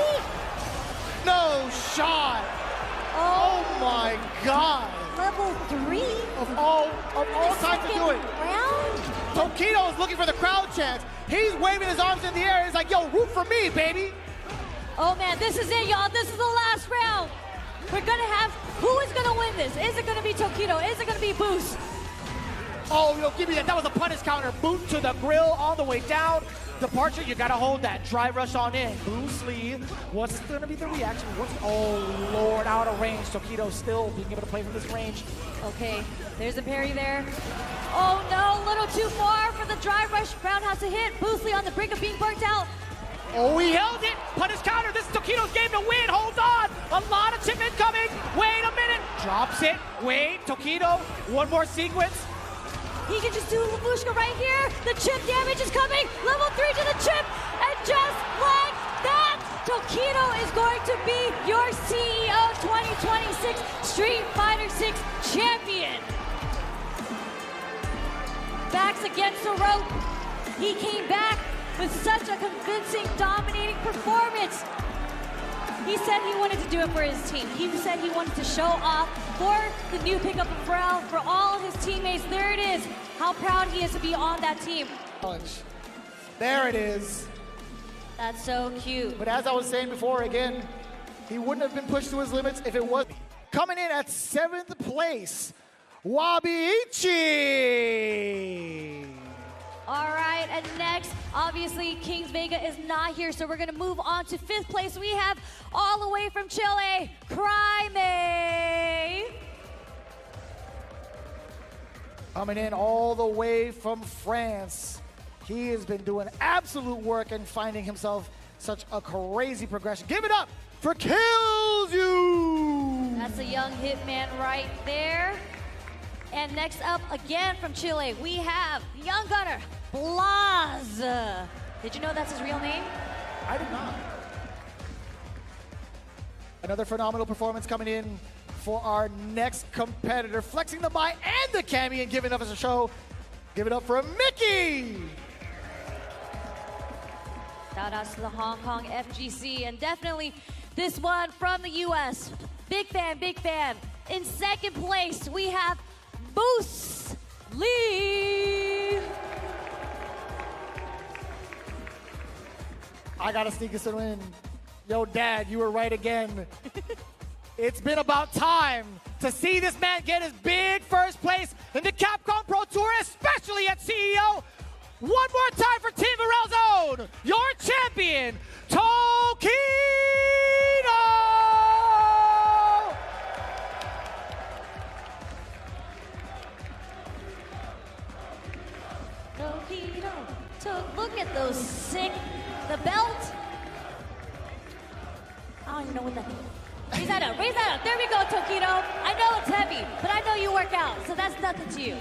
No shot. Oh my God. Level 3? Of all time to do it. Round? Tokido is looking for the crowd chance. He's waving his arms in the air. He's like, yo, root for me, baby. Oh man, this is it, y'all. This is the last round. We're gonna have, who is gonna win this? Is it gonna be Tokido? Is it gonna be Booce? Oh, yo, give me that. That was a punish counter. Boot to the grill all the way down. Departure, you gotta hold that. Drive rush on in. Booce Lee, what's gonna be the reaction? Oh, Lord, out of range. Tokido still being able to play from this range. Okay, there's a parry there. Oh no, a little too far for the drive rush. Roundhouse to hit. Booce Lee on the brink of being burnt out. Oh, he held it. Punish counter. This is Tokido's game to win. Hold on. A lot of chip incoming. Wait a minute. Drops it. Wait, Tokido. One more sequence. He can just do Lavushka right here. The chip damage is coming. Level 3 to the chip. And just like that, Tokido is going to be your CEO 2026 Street Fighter 6 champion. Backs against the rope. He came back with such a convincing, dominating performance. He said he wanted to do it for his team. He said he wanted to show off for the new pickup of Pharrell, for all his teammates. There it is, how proud he is to be on that team. There it is. That's so cute. But as I was saying before, again, he wouldn't have been pushed to his limits if it was. Coming in at 7th place, Wabiichi. All right, and next, obviously, Kings Vega is not here, so we're gonna move on to 5th place. We have, all the way from Chile, Cryme. Coming in all the way from France. He has been doing absolute work and finding himself such a crazy progression. Give it up for Kills You! That's a young hitman right there. And next up, again from Chile, we have young gunner, Blaz. Did you know that's his real name? I did not. Another phenomenal performance coming in for our next competitor, flexing the Mai and the Cammy and giving us a show. Give it up for Mickey! Shout out to the Hong Kong FGC, and definitely this one from the US. Big fan, big fan. In 2nd place, we have Booce Lee. I gotta sneak us in. Yo, Dad, you were right again. It's been about time to see this man get his big first place in the Capcom Pro Tour, especially at CEO. One more time for Team Varel's own, your champion, Tokido! Tokido. So look at those sick, the belt. I don't even know what that is. Raise that up, raise that up. There we go, Tokido. I know it's heavy, but I know you work out, so that's nothing to you.